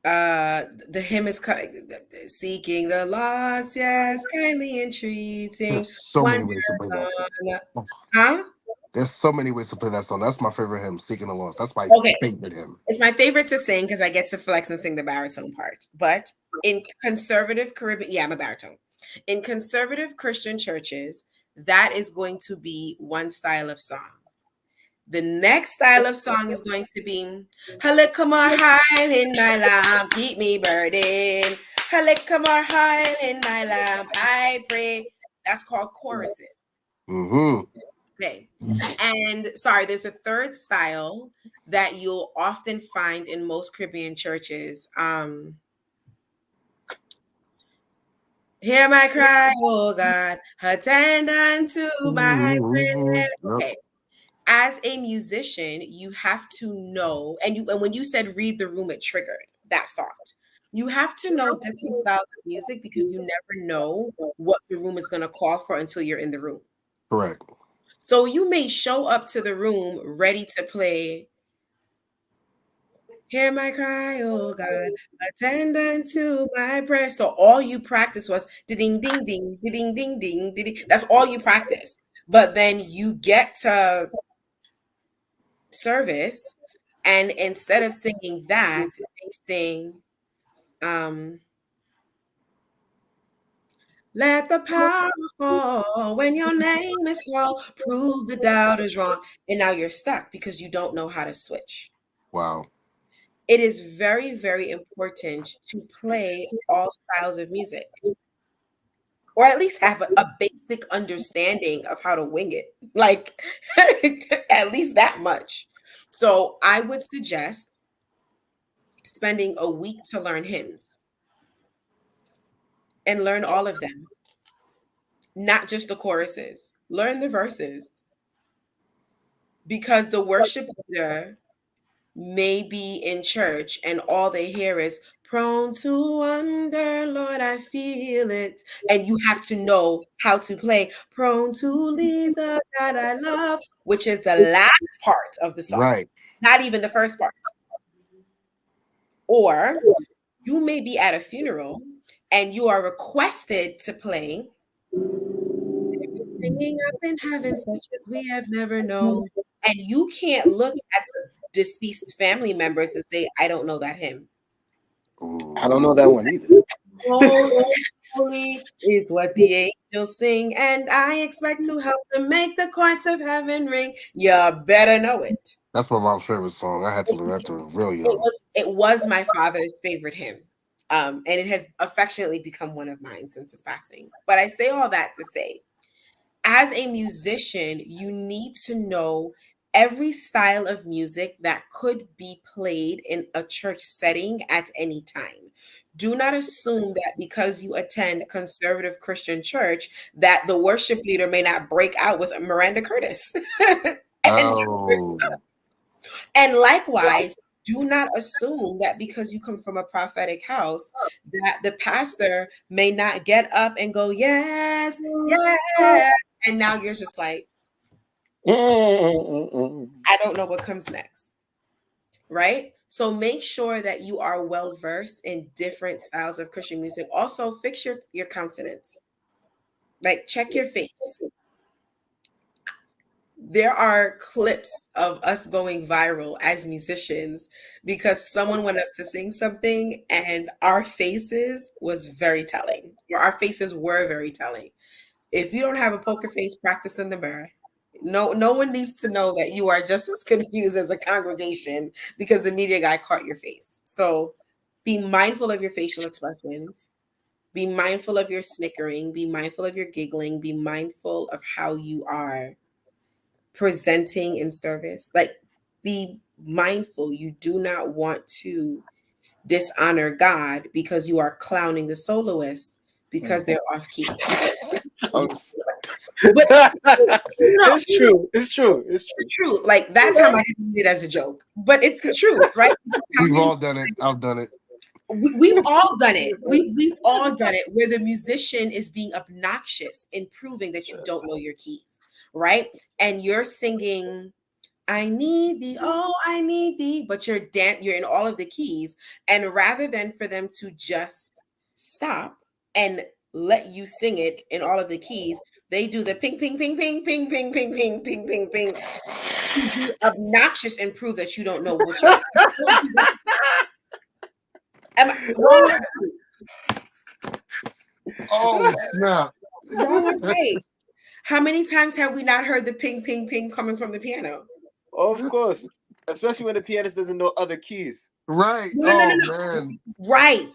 the hymn is seeking the lost, yes, kindly entreating, There's so many wonder ways to play that song. on, Oh, huh? there's so many ways to play that song. That's my favorite hymn, Seeking the Lost. That's my Okay. favorite hymn. It's my favorite to sing because I get to flex and sing the baritone part. But in conservative Caribbean, yeah, I'm a baritone. In conservative Christian churches, that is going to be one style of song. The next style of song is going to be Halikamar high in my lamp, keep me burdened. Halikamar high in my lamp, I pray. That's called choruses. Mm-hmm. Okay. And sorry, there's a third style that you'll often find in most Caribbean churches. Hear my cry, oh God, attend unto my prayer. Yep. Okay. As a musician, you have to know, and when you said read the room, it triggered that thought. You have to know different styles of music because you never know what the room is going to call for until you're in the room. Correct. So you may show up to the room ready to play Hear my cry, oh God, attend unto my prayer. So all you practice was ding ding ding ding ding ding ding. That's all you practice. But then you get to service, and instead of singing that, they sing, um, let the power fall when your name is called, prove the doubt is wrong. And now you're stuck because you don't know how to switch. Wow. It is very, very important to play all styles of music, or at least have a basic understanding of how to wing it. Like, at least that much. So, I would suggest spending a week to learn hymns and learn all of them, not just the choruses. Learn the verses because the worship leader may be in church and all they hear is prone to wonder, Lord, I feel it. And you have to know how to play prone to leave the God I love, which is the last part of the song, Right. not even the first part. Or you may be at a funeral and you are requested to play singing up in heaven such as we have never known. And you can't look at the deceased family members and say, I don't know that hymn. I don't know Ooh. that one either. Holy, holy is what the angels sing, and I expect to help them make the courts of heaven ring. You better know it. That's my mom's favorite song. I had to learn that to real It young. was it was my father's favorite hymn. And it has affectionately become one of mine since his passing. But I say all that to say, as a musician, you need to know every style of music that could be played in a church setting at any time. Do not assume that because you attend a conservative Christian church that the worship leader may not break out with a Miranda Curtis. and Oh. and likewise, do not assume that because you come from a prophetic house that the pastor may not get up and go, yes, yes. And now you're just like, Mm-mm-mm-mm. I don't know what comes next. Right? So make sure that you are well versed in different styles of Christian music. Also, fix your countenance. Like check your face. There are clips of us going viral as musicians because someone went up to sing something and our faces was very telling. Or our faces were very telling. If you don't have a poker face, practice in the mirror. No one needs to know that you are just as confused as a congregation because the media guy caught your face. So Be mindful of your facial expressions. Be mindful of your snickering. Be mindful of your giggling. Be mindful of how you are presenting in service. Like, be mindful. You do not want to dishonor God because you are clowning the soloist because they're off key. I'm But no, it's true. It's true. It's the true. truth. Like, that time I didn't mean it as a joke, but it's the truth, right? How We've many all done it. I've done it. we've all done it. We've all done it where the musician is being obnoxious in proving that you don't know your keys, right? And you're singing, I need thee, oh, I need thee, but you're in all of the keys. And rather than for them to just stop and let you sing it in all of the keys, they do the ping, ping, ping, ping, ping, ping, ping, ping, ping, ping, ping, to be obnoxious and prove that you don't know what you're doing. Am I wrong or Oh snap! wrong or right? How many times have we not heard the ping, ping, ping coming from the piano? Of course. Especially when the pianist doesn't know other keys. Right. No, no, no, Oh no, no. man. Right.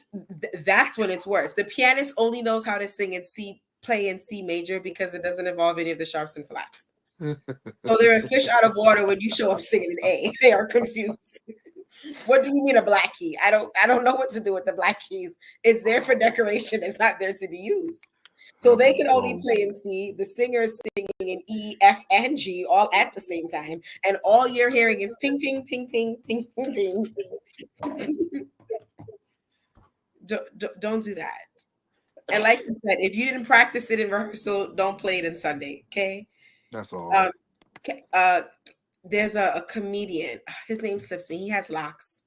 That's when it's worse. The pianist only knows how to sing in C, play in C major because it doesn't involve any of the sharps and flats. So they're a fish out of water when you show up singing an A. They are confused. What do you mean a black key? I don't know what to do with the black keys. It's there for decoration. It's not there to be used. So they can only play in C. The singer is singing in E, F, and G all at the same time, and all you're hearing is ping, ping, ping, ping, ping, ping, ping. Don't do that. And like you said, if you didn't practice it in rehearsal, don't play it in Sunday. Okay. That's all. Um, there's a comedian. His name slips me. He has locks.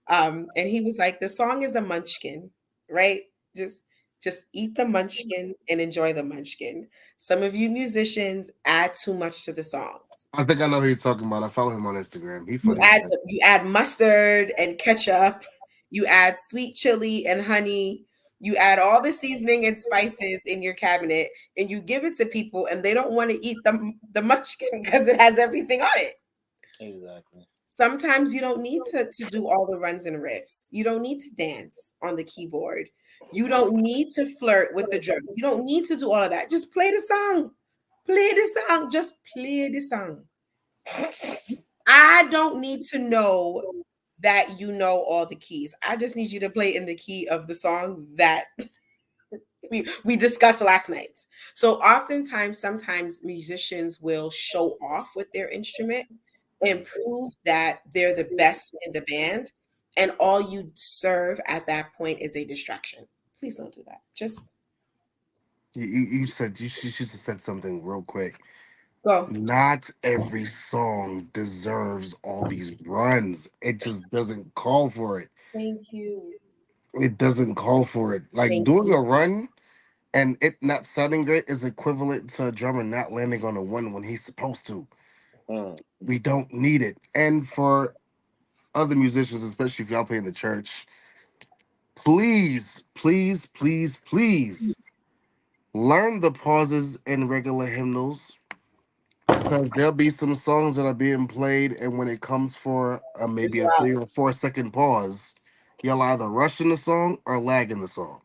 And he was like, the song is a munchkin, right? Just just eat the munchkin and enjoy the munchkin. Some of you musicians add too much to the songs. I think I know who you're talking about. I follow him on Instagram. He You funny. add you add mustard and ketchup. You add sweet chili and honey. You add all the seasoning and spices in your cabinet, and you give it to people, and they don't want to eat the munchkin because it has everything on it. Exactly. Sometimes you don't need to do all the runs and riffs. You don't need to dance on the keyboard. You don't need to flirt with the drum. You don't need to do all of that. Just play the song. Play the song. Just play the song. I don't need to know that you know all the keys. I just need you to play in the key of the song that we discussed last night. So oftentimes, sometimes musicians will show off with their instrument and prove that they're the best in the band. And all you serve at that point is a distraction. Please don't do that. Just You said you should have said something real quick. go. Not every song deserves all these runs. It just doesn't call for it. Thank you. It doesn't call for it. Like Thank doing you. a run and it not sounding great is equivalent to a drummer not landing on a one when he's supposed to. Mm. We don't need it. And for other musicians, especially if y'all play in the church, please, please, please, please learn the pauses in regular hymnals because there'll be some songs that are being played, and when it comes for It's maybe a loud. 3 or 4 second pause, you'll either rush in the song or lag in the song.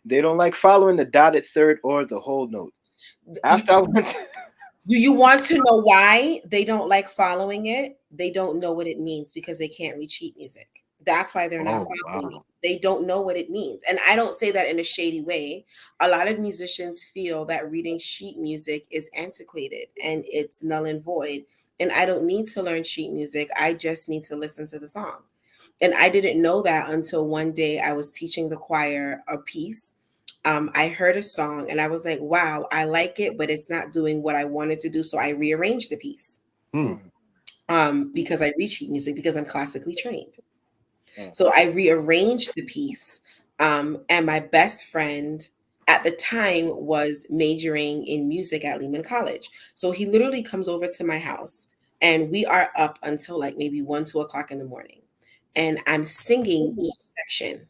They don't like following the dotted third or the whole note. You, After I went do you want to know why they don't like following it? They don't know what it means because they can't read sheet music. That's why they're not Oh following it. wow. They don't know what it means. And I don't say that in a shady way. A lot of musicians feel that reading sheet music is antiquated and it's null and void. And I don't need to learn sheet music. I just need to listen to the song. And I didn't know that until one day I was teaching the choir a piece. I heard a song and I was like, wow, I like it, but it's not doing what I wanted to do. So I rearranged the piece Hmm. because I read sheet music because I'm classically trained. Mm. So I rearranged the piece. And my best friend at the time was majoring in music at Lehman College. So he literally comes over to my house and we are up until like maybe 1, 2 o'clock in the morning. And I'm singing each section.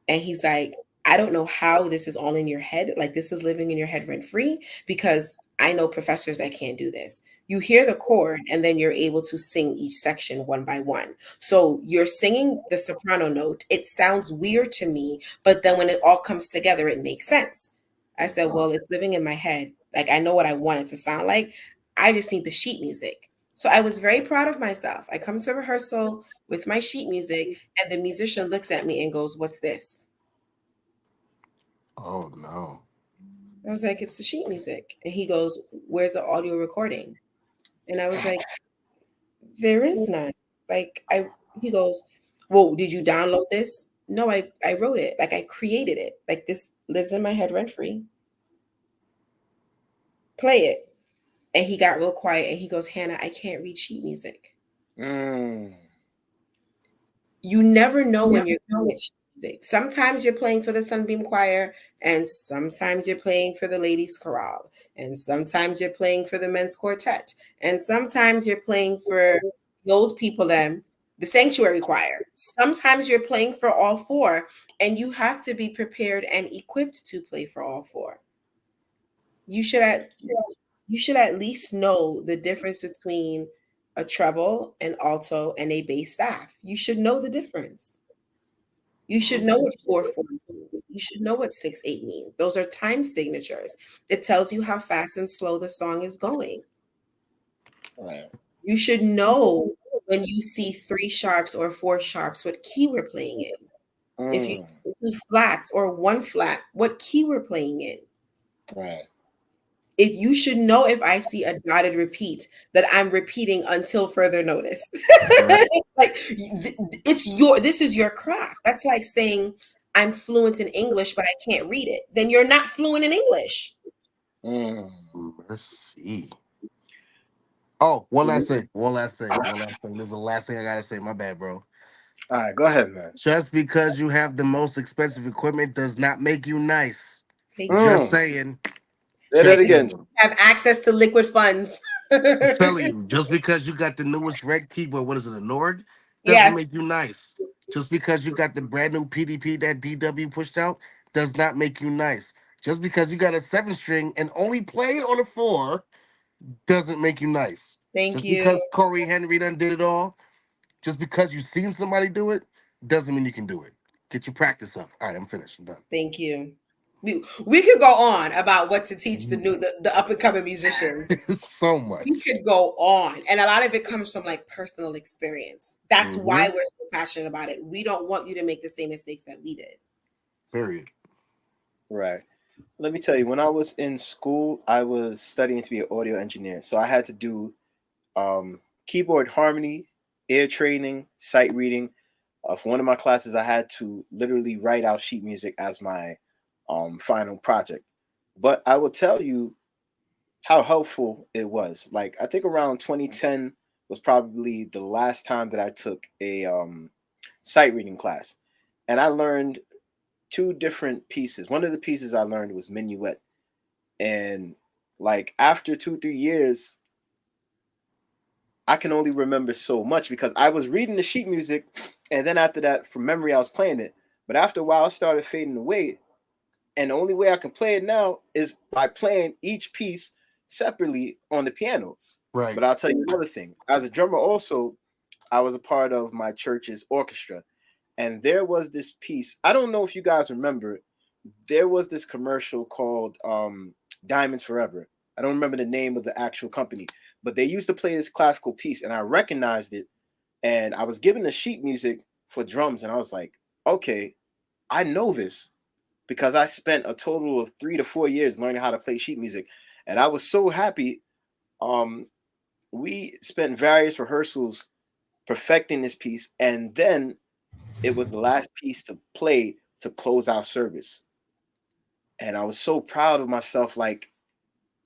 And he's like, I don't know how this is all in your head. Like this is living in your head rent free because I know professors that can't do this. You hear the chord and then you're able to sing each section one by one. So you're singing the soprano note. It sounds weird to me, but then when it all comes together, it makes sense. I said, well, it's living in my head. Like, I know what I want it to sound like. I just need the sheet music. So I was very proud of myself. I come to rehearsal with my sheet music, and the musician looks at me and goes, "What's this?" Oh no. I was like, "It's the sheet music." And he goes, "Where's the audio recording?" And I was like, "There is none." Like, he goes, "Well, did you download this?" No, I wrote it. Like, I created it. Like, this lives in my head rent free. Play it. And he got real quiet and he goes, "Hannah, I can't read sheet music." Mm. You never know when you're playing sheet music. Sometimes you're playing for the Sunbeam Choir, and sometimes you're playing for the Ladies Chorale, and sometimes you're playing for the Men's Quartet, and sometimes you're playing for the old people, the Sanctuary Choir. Sometimes you're playing for all four, and you have to be prepared and equipped to play for all four. You should at you should at least know the difference between a treble, an alto, and a bass staff. You should know the difference. You should know what 4/4 means. You should know what 6/8 means. Those are time signatures. It tells you how fast and slow the song is going. Right. You should know when you see 3 sharps or 4 sharps, what key we're playing in. If you Mm. see 2 flats or 1 flat, what key we're playing in. Right. If you should know if I see a dotted repeat that I'm repeating until further notice. Right. Like, this is your craft. That's like saying I'm fluent in English, but I can't read it. Then you're not fluent in English. Mm. Mercy. Oh, one last thing. One last thing. One last thing. This is the last thing I gotta say. My bad, bro. All right, go ahead, man. Just because you have the most expensive equipment does not make you nice. Thank you. Just Mm. saying. Say that Just again. saying. Have access to liquid funds. I'm telling you, just because you got the newest red keyboard, what is it, a Nord, doesn't Yes, make you nice. Just because you got the brand new PDP that DW pushed out does not make you nice. Just because you got a 7 string and only play on a 4 doesn't make you nice. thank Just you. because Corey Henry done did it all, just because you've seen somebody do it, doesn't mean you can do it. Get your practice up. All right, I'm finished. I'm done. Thank you. We could go on about what to teach the up and coming musicians. So We much. could go on, and a lot of it comes from like personal experience. That's why Hmm. we're so passionate about it. We don't want you to make the same mistakes that we did. Period. Right. Let me tell you, when I was in school, I was studying to be an audio engineer. So I had to do keyboard harmony, ear training, sight reading. For one of my classes, I had to literally write out sheet music as my final project. But I will tell you how helpful it was. Like, I think around 2010 was probably the last time that I took a sight reading class. And I learned 2 different pieces. One of the pieces I learned was minuet. And like after 2, 3 years, I can only remember so much because I was reading the sheet music, and then after that, from memory, I was playing it. But after a while, it started fading away, and the only way I can play it now is by playing each piece separately on the piano. Right. But I'll tell you another thing. As a drummer, also, I was a part of my church's orchestra, and there was this piece. I don't know if you guys remember. There was this commercial called Diamonds Forever. I don't remember the name of the actual company, but they used to play this classical piece, and I recognized it. And I was given the sheet music for drums, and I was like, okay, I know this because I spent a total of 3 to 4 years learning how to play sheet music, and I was so happy. Um, we spent various rehearsals perfecting this piece, and then it was the last piece to play to close our service. And I was so proud of myself, like,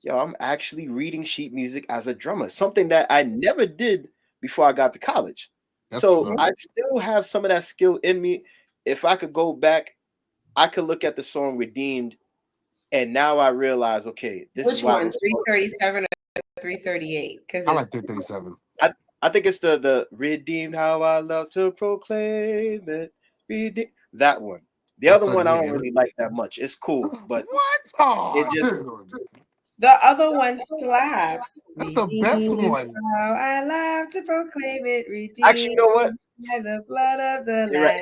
yo, I'm actually reading sheet music as a drummer, something that I never did before I got to college. That's So I still have some of that skill in me. If I could go back, I could look at the song Redeemed, and now I realize, okay, this is Which why it one? was called. 337 or 338? Because I it's like 337. I think it's the Redeemed, how I love to proclaim it. Redeemed, that one. The That's other one I don't 38. really like that much. It's cool, but What? it Oh, just The other one slaps. That's the best Redeemed, one. how I love to proclaim it. Actually, you Redeemed know what? by the blood of the You're right. Lamb.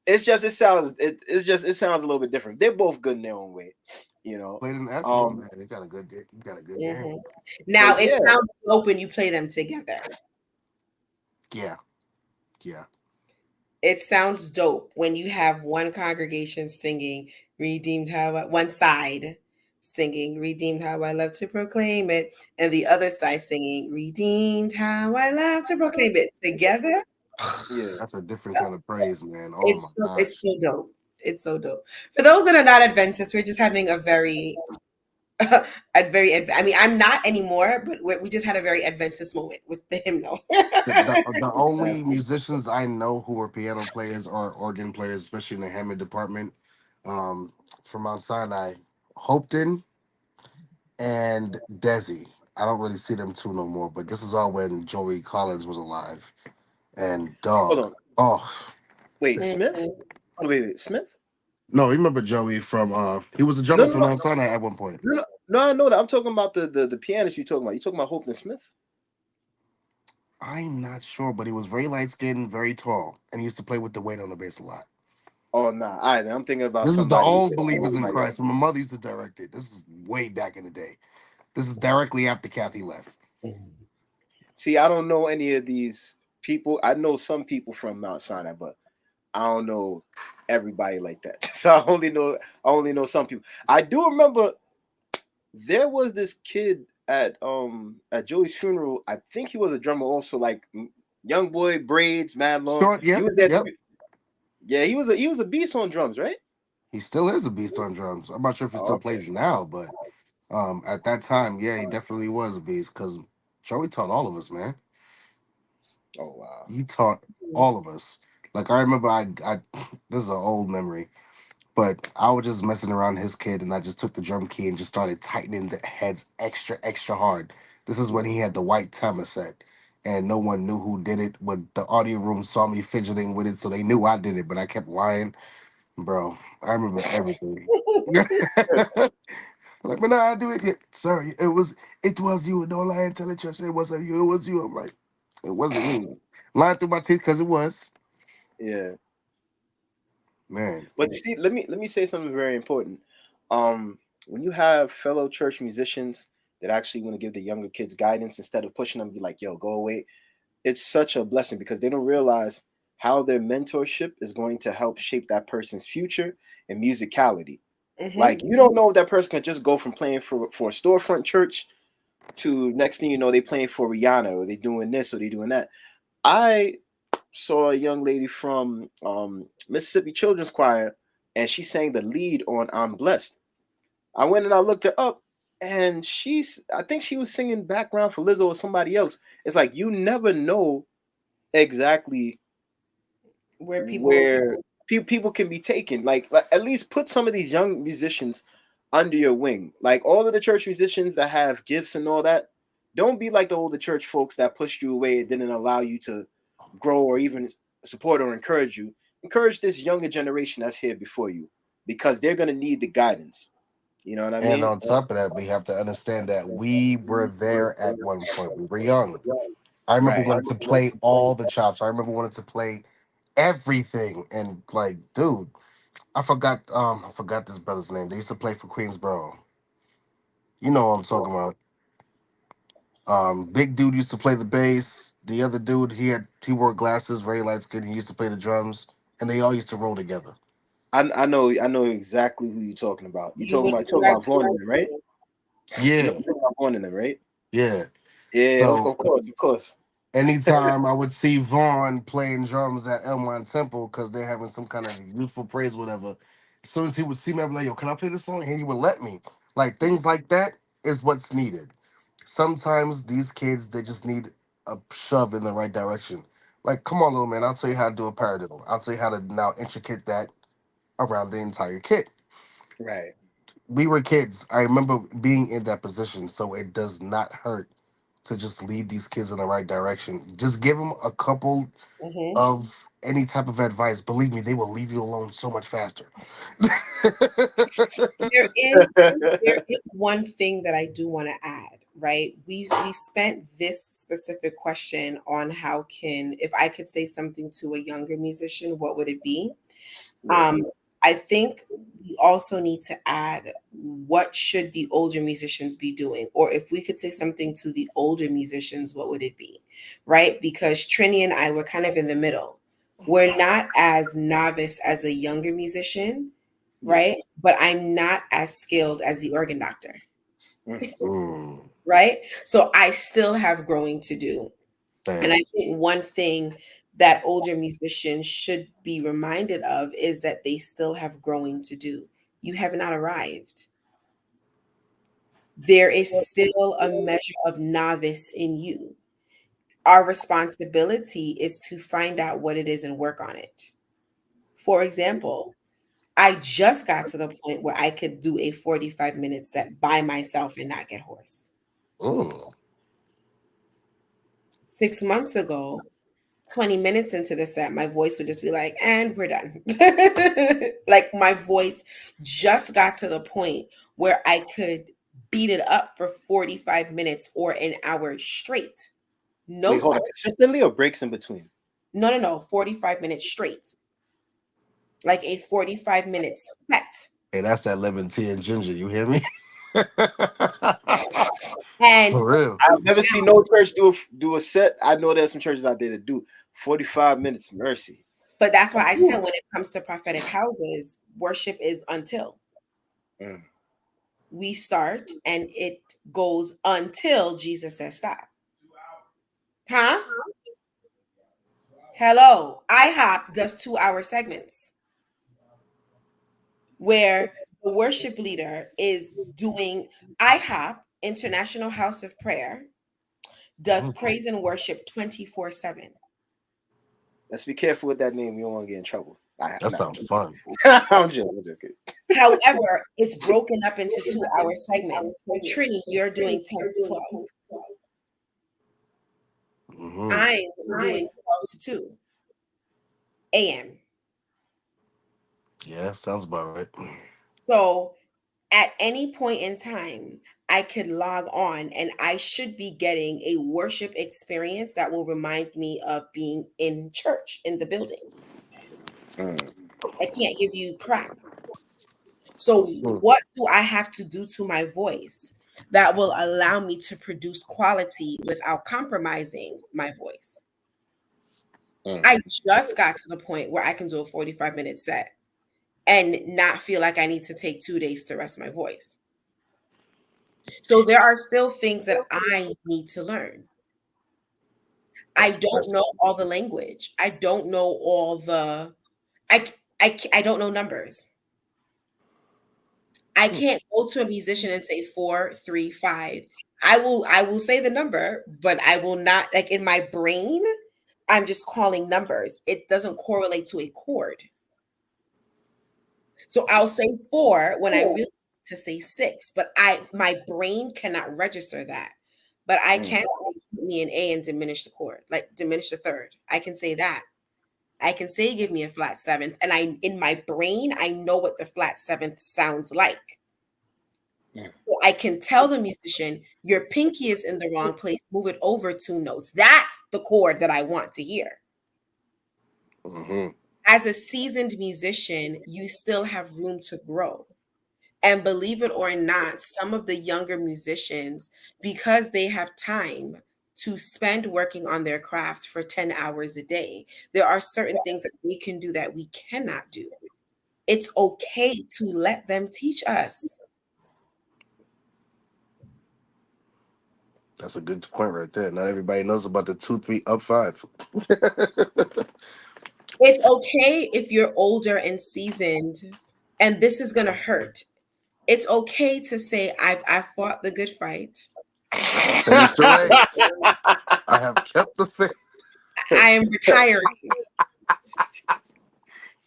It sounds a little bit different. They're both good in their own way, you know. Played in F, you Um, man. You got a good game. Mhm. Now but it yeah, sounds dope when you play them together. Yeah, yeah. It sounds dope when you have one congregation singing redeemed how one side singing redeemed how I love to proclaim it, and the other side singing redeemed how I love to proclaim it together. yeah. That's a different kind of praise, man. Oh my It's gosh. so dope. It's so dope. For those that are not Adventists, we're just having a very I mean, I'm not anymore, but we just had a very Adventist moment with the hymnal. The only Exactly. musicians I know who are piano players or organ players, especially in the Hammond department, um, from Mount Sinai, Hopeton and Desi. I don't really see them two no more, but this is all when Joey Collins was alive. And Hold dog, on. oh, Wait, this, Smith? Oh, wait, Smith? no, you remember Joey from he was a No, drummer no, for no, Mount Sinai at one point. no, no. No, I know that. I'm talking about the pianist you talking about. You talking about Hope and Smith? I'm not sure, but he was very light skinned, very tall, and he used to play with the weight on the bass a lot. Oh, nah. All right, I'm thinking about This is the somebody. old believers in Somebody else. Christ. When my mother used to direct it. This is way back in the day. This is directly after Kathy left. See, I don't know any of these people. I know some people from Mount Sinai, but I don't know everybody like that. So I only know some people. I do remember there was this kid at Joey's funeral. I think he was a drummer also, like young boy, braids, mad long. Short, He yep, was there. yep. Yeah, he was a beast on drums, right? He still is a beast on drums. I'm not sure if he Oh, still okay. plays now, but at that time, yeah, he definitely was a beast because Joey taught all of us, man. Oh wow. He taught all of us. Like I remember, I this is an old memory. But I was just messing around his kid, and I just took the drum key and just started tightening the heads extra, extra hard. This is when he had the white timer set, and no one knew who did it. But the audio room saw me fidgeting with it, so they knew I did it. But I kept lying, bro. I remember everything. Like, but no, I do it. Yeah, sorry, it was you. Don't lie and tell the church it wasn't you. It was you. I'm like, it wasn't me. Lying through my teeth because it was, Yeah. man. But you see, let me say something very important. When you have fellow church musicians that actually want to give the younger kids guidance instead of pushing them, be like, "Yo, go away." It's such a blessing because they don't realize how their mentorship is going to help shape that person's future and musicality. Hmm. Like you don't know if that person can just go from playing for a storefront church to next thing you know they playing for Rihanna or they doing this or they doing that. I saw a young lady from Mississippi Children's Choir, and she sang the lead on "I'm Blessed." I went and I looked her up, and I think she was singing background for Lizzo or somebody else. It's like you never know exactly Where people, where people can be taken. Like at least put some of these young musicians under your wing. Like all of the church musicians that have gifts and all that. Don't be like the older church folks that pushed you away and didn't allow you to grow or even support or encourage you. Encourage this younger generation that's here before you because they're gonna need the guidance. You know what I And mean? on top of that, we have to understand that we were there at one point. We were young. I remember Right. wanting to play all the chops. I remember wanting to play everything. And like, dude, I forgot this brother's name. They used to play for Queensboro. You know what I'm talking about. Big dude used to play the bass. The other dude, he wore glasses, very light skin. He used to play the drums, and they all used to roll together. I know exactly who you're talking about. You're you talking would about do that Vaughn and them, right? too. You know Yeah, you're talking about Vaughn and them, right? yeah. Yeah, of So course, of course. anytime I would see Vaughn playing drums at Elmont Temple because they're having some kind of youthful praise, whatever. As soon as he would see me, I'd be like, "Yo, can I play this song?" And he would let me. Like things like that is what's needed. Sometimes these kids they just need a shove in the right direction. Like, come on, little man, I'll tell you how to do a paradiddle. I'll tell you how to now intricate that around the entire kit. Right. We were kids. I remember being in that position, so it does not hurt to just lead these kids in the right direction. Just give them a couple Hmm. of any type of advice, believe me, they will leave you alone so much faster. There is there is one thing that I do want to add, right? We spent this specific question on how can, if I could say something to a younger musician, what would it be? Yeah. I think we also need to add, what should the older musicians be doing? Or if we could say something to the older musicians, what would it be? Right? Because Trini and I were kind of in the middle. We're not as novice as a younger musician, Yeah. right? But I'm not as skilled as the organ doctor, Mm, right? So I still have growing to do. And damn. I think one thing that older musicians should be reminded of is that they still have growing to do. You have not arrived. There is still a measure of novice in you. Our responsibility is to find out what it is and work on it. For example, I just got to the point where I could do a 45-minute set by myself and not get hoarse. Mm. 6 months ago, 20 minutes into the set, my voice would just be like, and we're done. Like my voice just got to the point where I could beat it up for 45 minutes or an hour straight. No Wait, hold on. stops. Consistently or breaks in between? No. 45 minutes straight. Like a 45-minute set. Hey, that's that lemon tea and ginger. You hear me? And For real. I've never seen no church do a set. I know there's some churches out there that do 45 minutes. Mercy. but that's why I said when it comes to prophetic houses, worship is until. Mm. We start and it goes until Jesus says stop. Huh? Hello. IHOP does 2-hour segments where the worship leader is doing. IHOP, International House of Prayer, does Mhm. praise and worship 24/7. Let's be careful with that name. We don't want to get in trouble. That sounds fun. I'm joking. I'm joking. However, it's broken up into 2-hour segments. So Trini, you're doing 10 to 12. Hmm. I'm doing 12 to 2 a.m. Yeah, sounds about right. So at any point in time, I could log on and I should be getting a worship experience that will remind me of being in church in the building. Mm. I can't give you crap. So, Mm. what do I have to do to my voice that will allow me to produce quality without compromising my voice? Mm. I just got to the point where I can do a 45-minute set and not feel like I need to take 2 days to rest my voice. So there are still things that I need to learn. I don't That's know all the language. I don't know all the. I don't know numbers. I can't go to a musician and say 4, 3, 5. I will say the number, but I will not, like, in my brain. I'm just calling numbers. It doesn't correlate to a chord. So I'll say 4 when I really need to say 6, but my brain cannot register that. But I mm. can put me an A and diminish the chord, like diminish the third. I can say that. I can say give me a flat seventh, and I in my brain I know what the flat seventh sounds like. Mm. So I can tell the musician, your pinky is in the wrong place, move it over 2 notes. That's the chord that I want to hear. Hmm. As a seasoned musician, you still have room to grow. And believe it or not, some of the younger musicians, because they have time to spend working on their craft for 10 hours a day, there are certain things that we can do that we cannot do. It's okay to let them teach us. That's a good point right there. Not everybody knows about the 2-3 up 5. It's okay if you're older and seasoned, and this is going to hurt. It's okay to say, I fought the good fight. I have finished the race. I have kept the faith. I am retiring.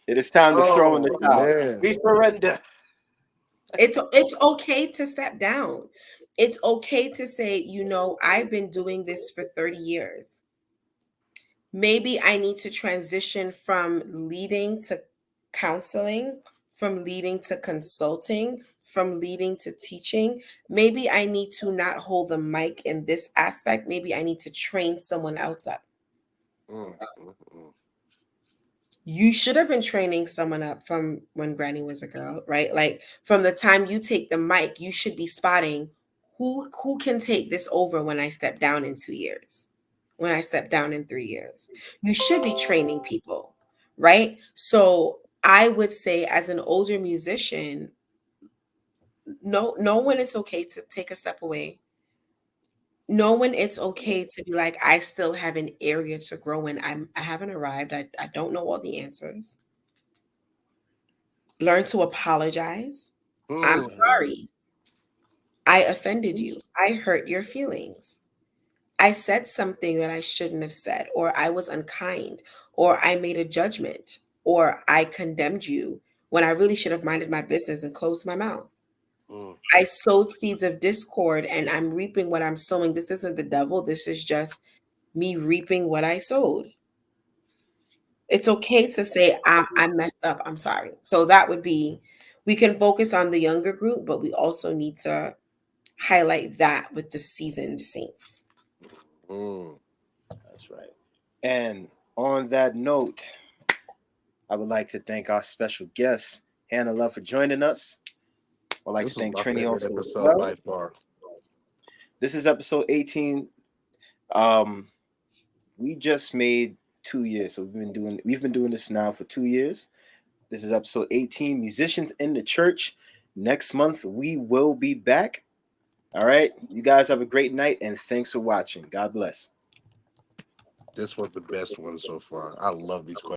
It is time to throw in the Oh towel. man. We surrender. It's okay to step down. It's okay to say, I've been doing this for 30 years. Maybe I need to transition from leading to counseling, from leading to consulting, from leading to teaching. Maybe I need to not hold the mic in this aspect. Maybe I need to train someone else up. Mm, mm, mm. You should have been training someone up from when Granny was a girl, right? Like from the time you take the mic, you should be spotting who can take this over when I step down in 2 years, when I step down in 3 years. You should be training people, right? So I would say, as an older musician, know when it's okay to take a step away. Know when it's okay to be like, I still have an area to grow in. I haven't arrived. I don't know all the answers. Learn to apologize. I'm Mm. sorry. I offended you. I hurt your feelings. I said something that I shouldn't have said, or I was unkind, or I made a judgment, or I condemned you when I really should have minded my business and closed my mouth. Mm. I sowed seeds of discord and I'm reaping what I'm sowing. This isn't the devil. This is just me reaping what I sowed. It's okay to say, I messed up. I'm sorry. So that would be, we can focus on the younger group, but we also need to highlight that with the seasoned saints. Mm. That's right. And on that note, I would like to thank our special guest, Hannah Love, for joining us. I'd like to This was thank my Trini favorite also as episode well. by far. This is episode 18. Um, we just made 2 years, so we've been doing this now for 2 years. This is episode 18, Musicians in the Church. Next month we will be back. All right. You guys have a great night and thanks for watching. God bless. This was the best one so far. I love these questions.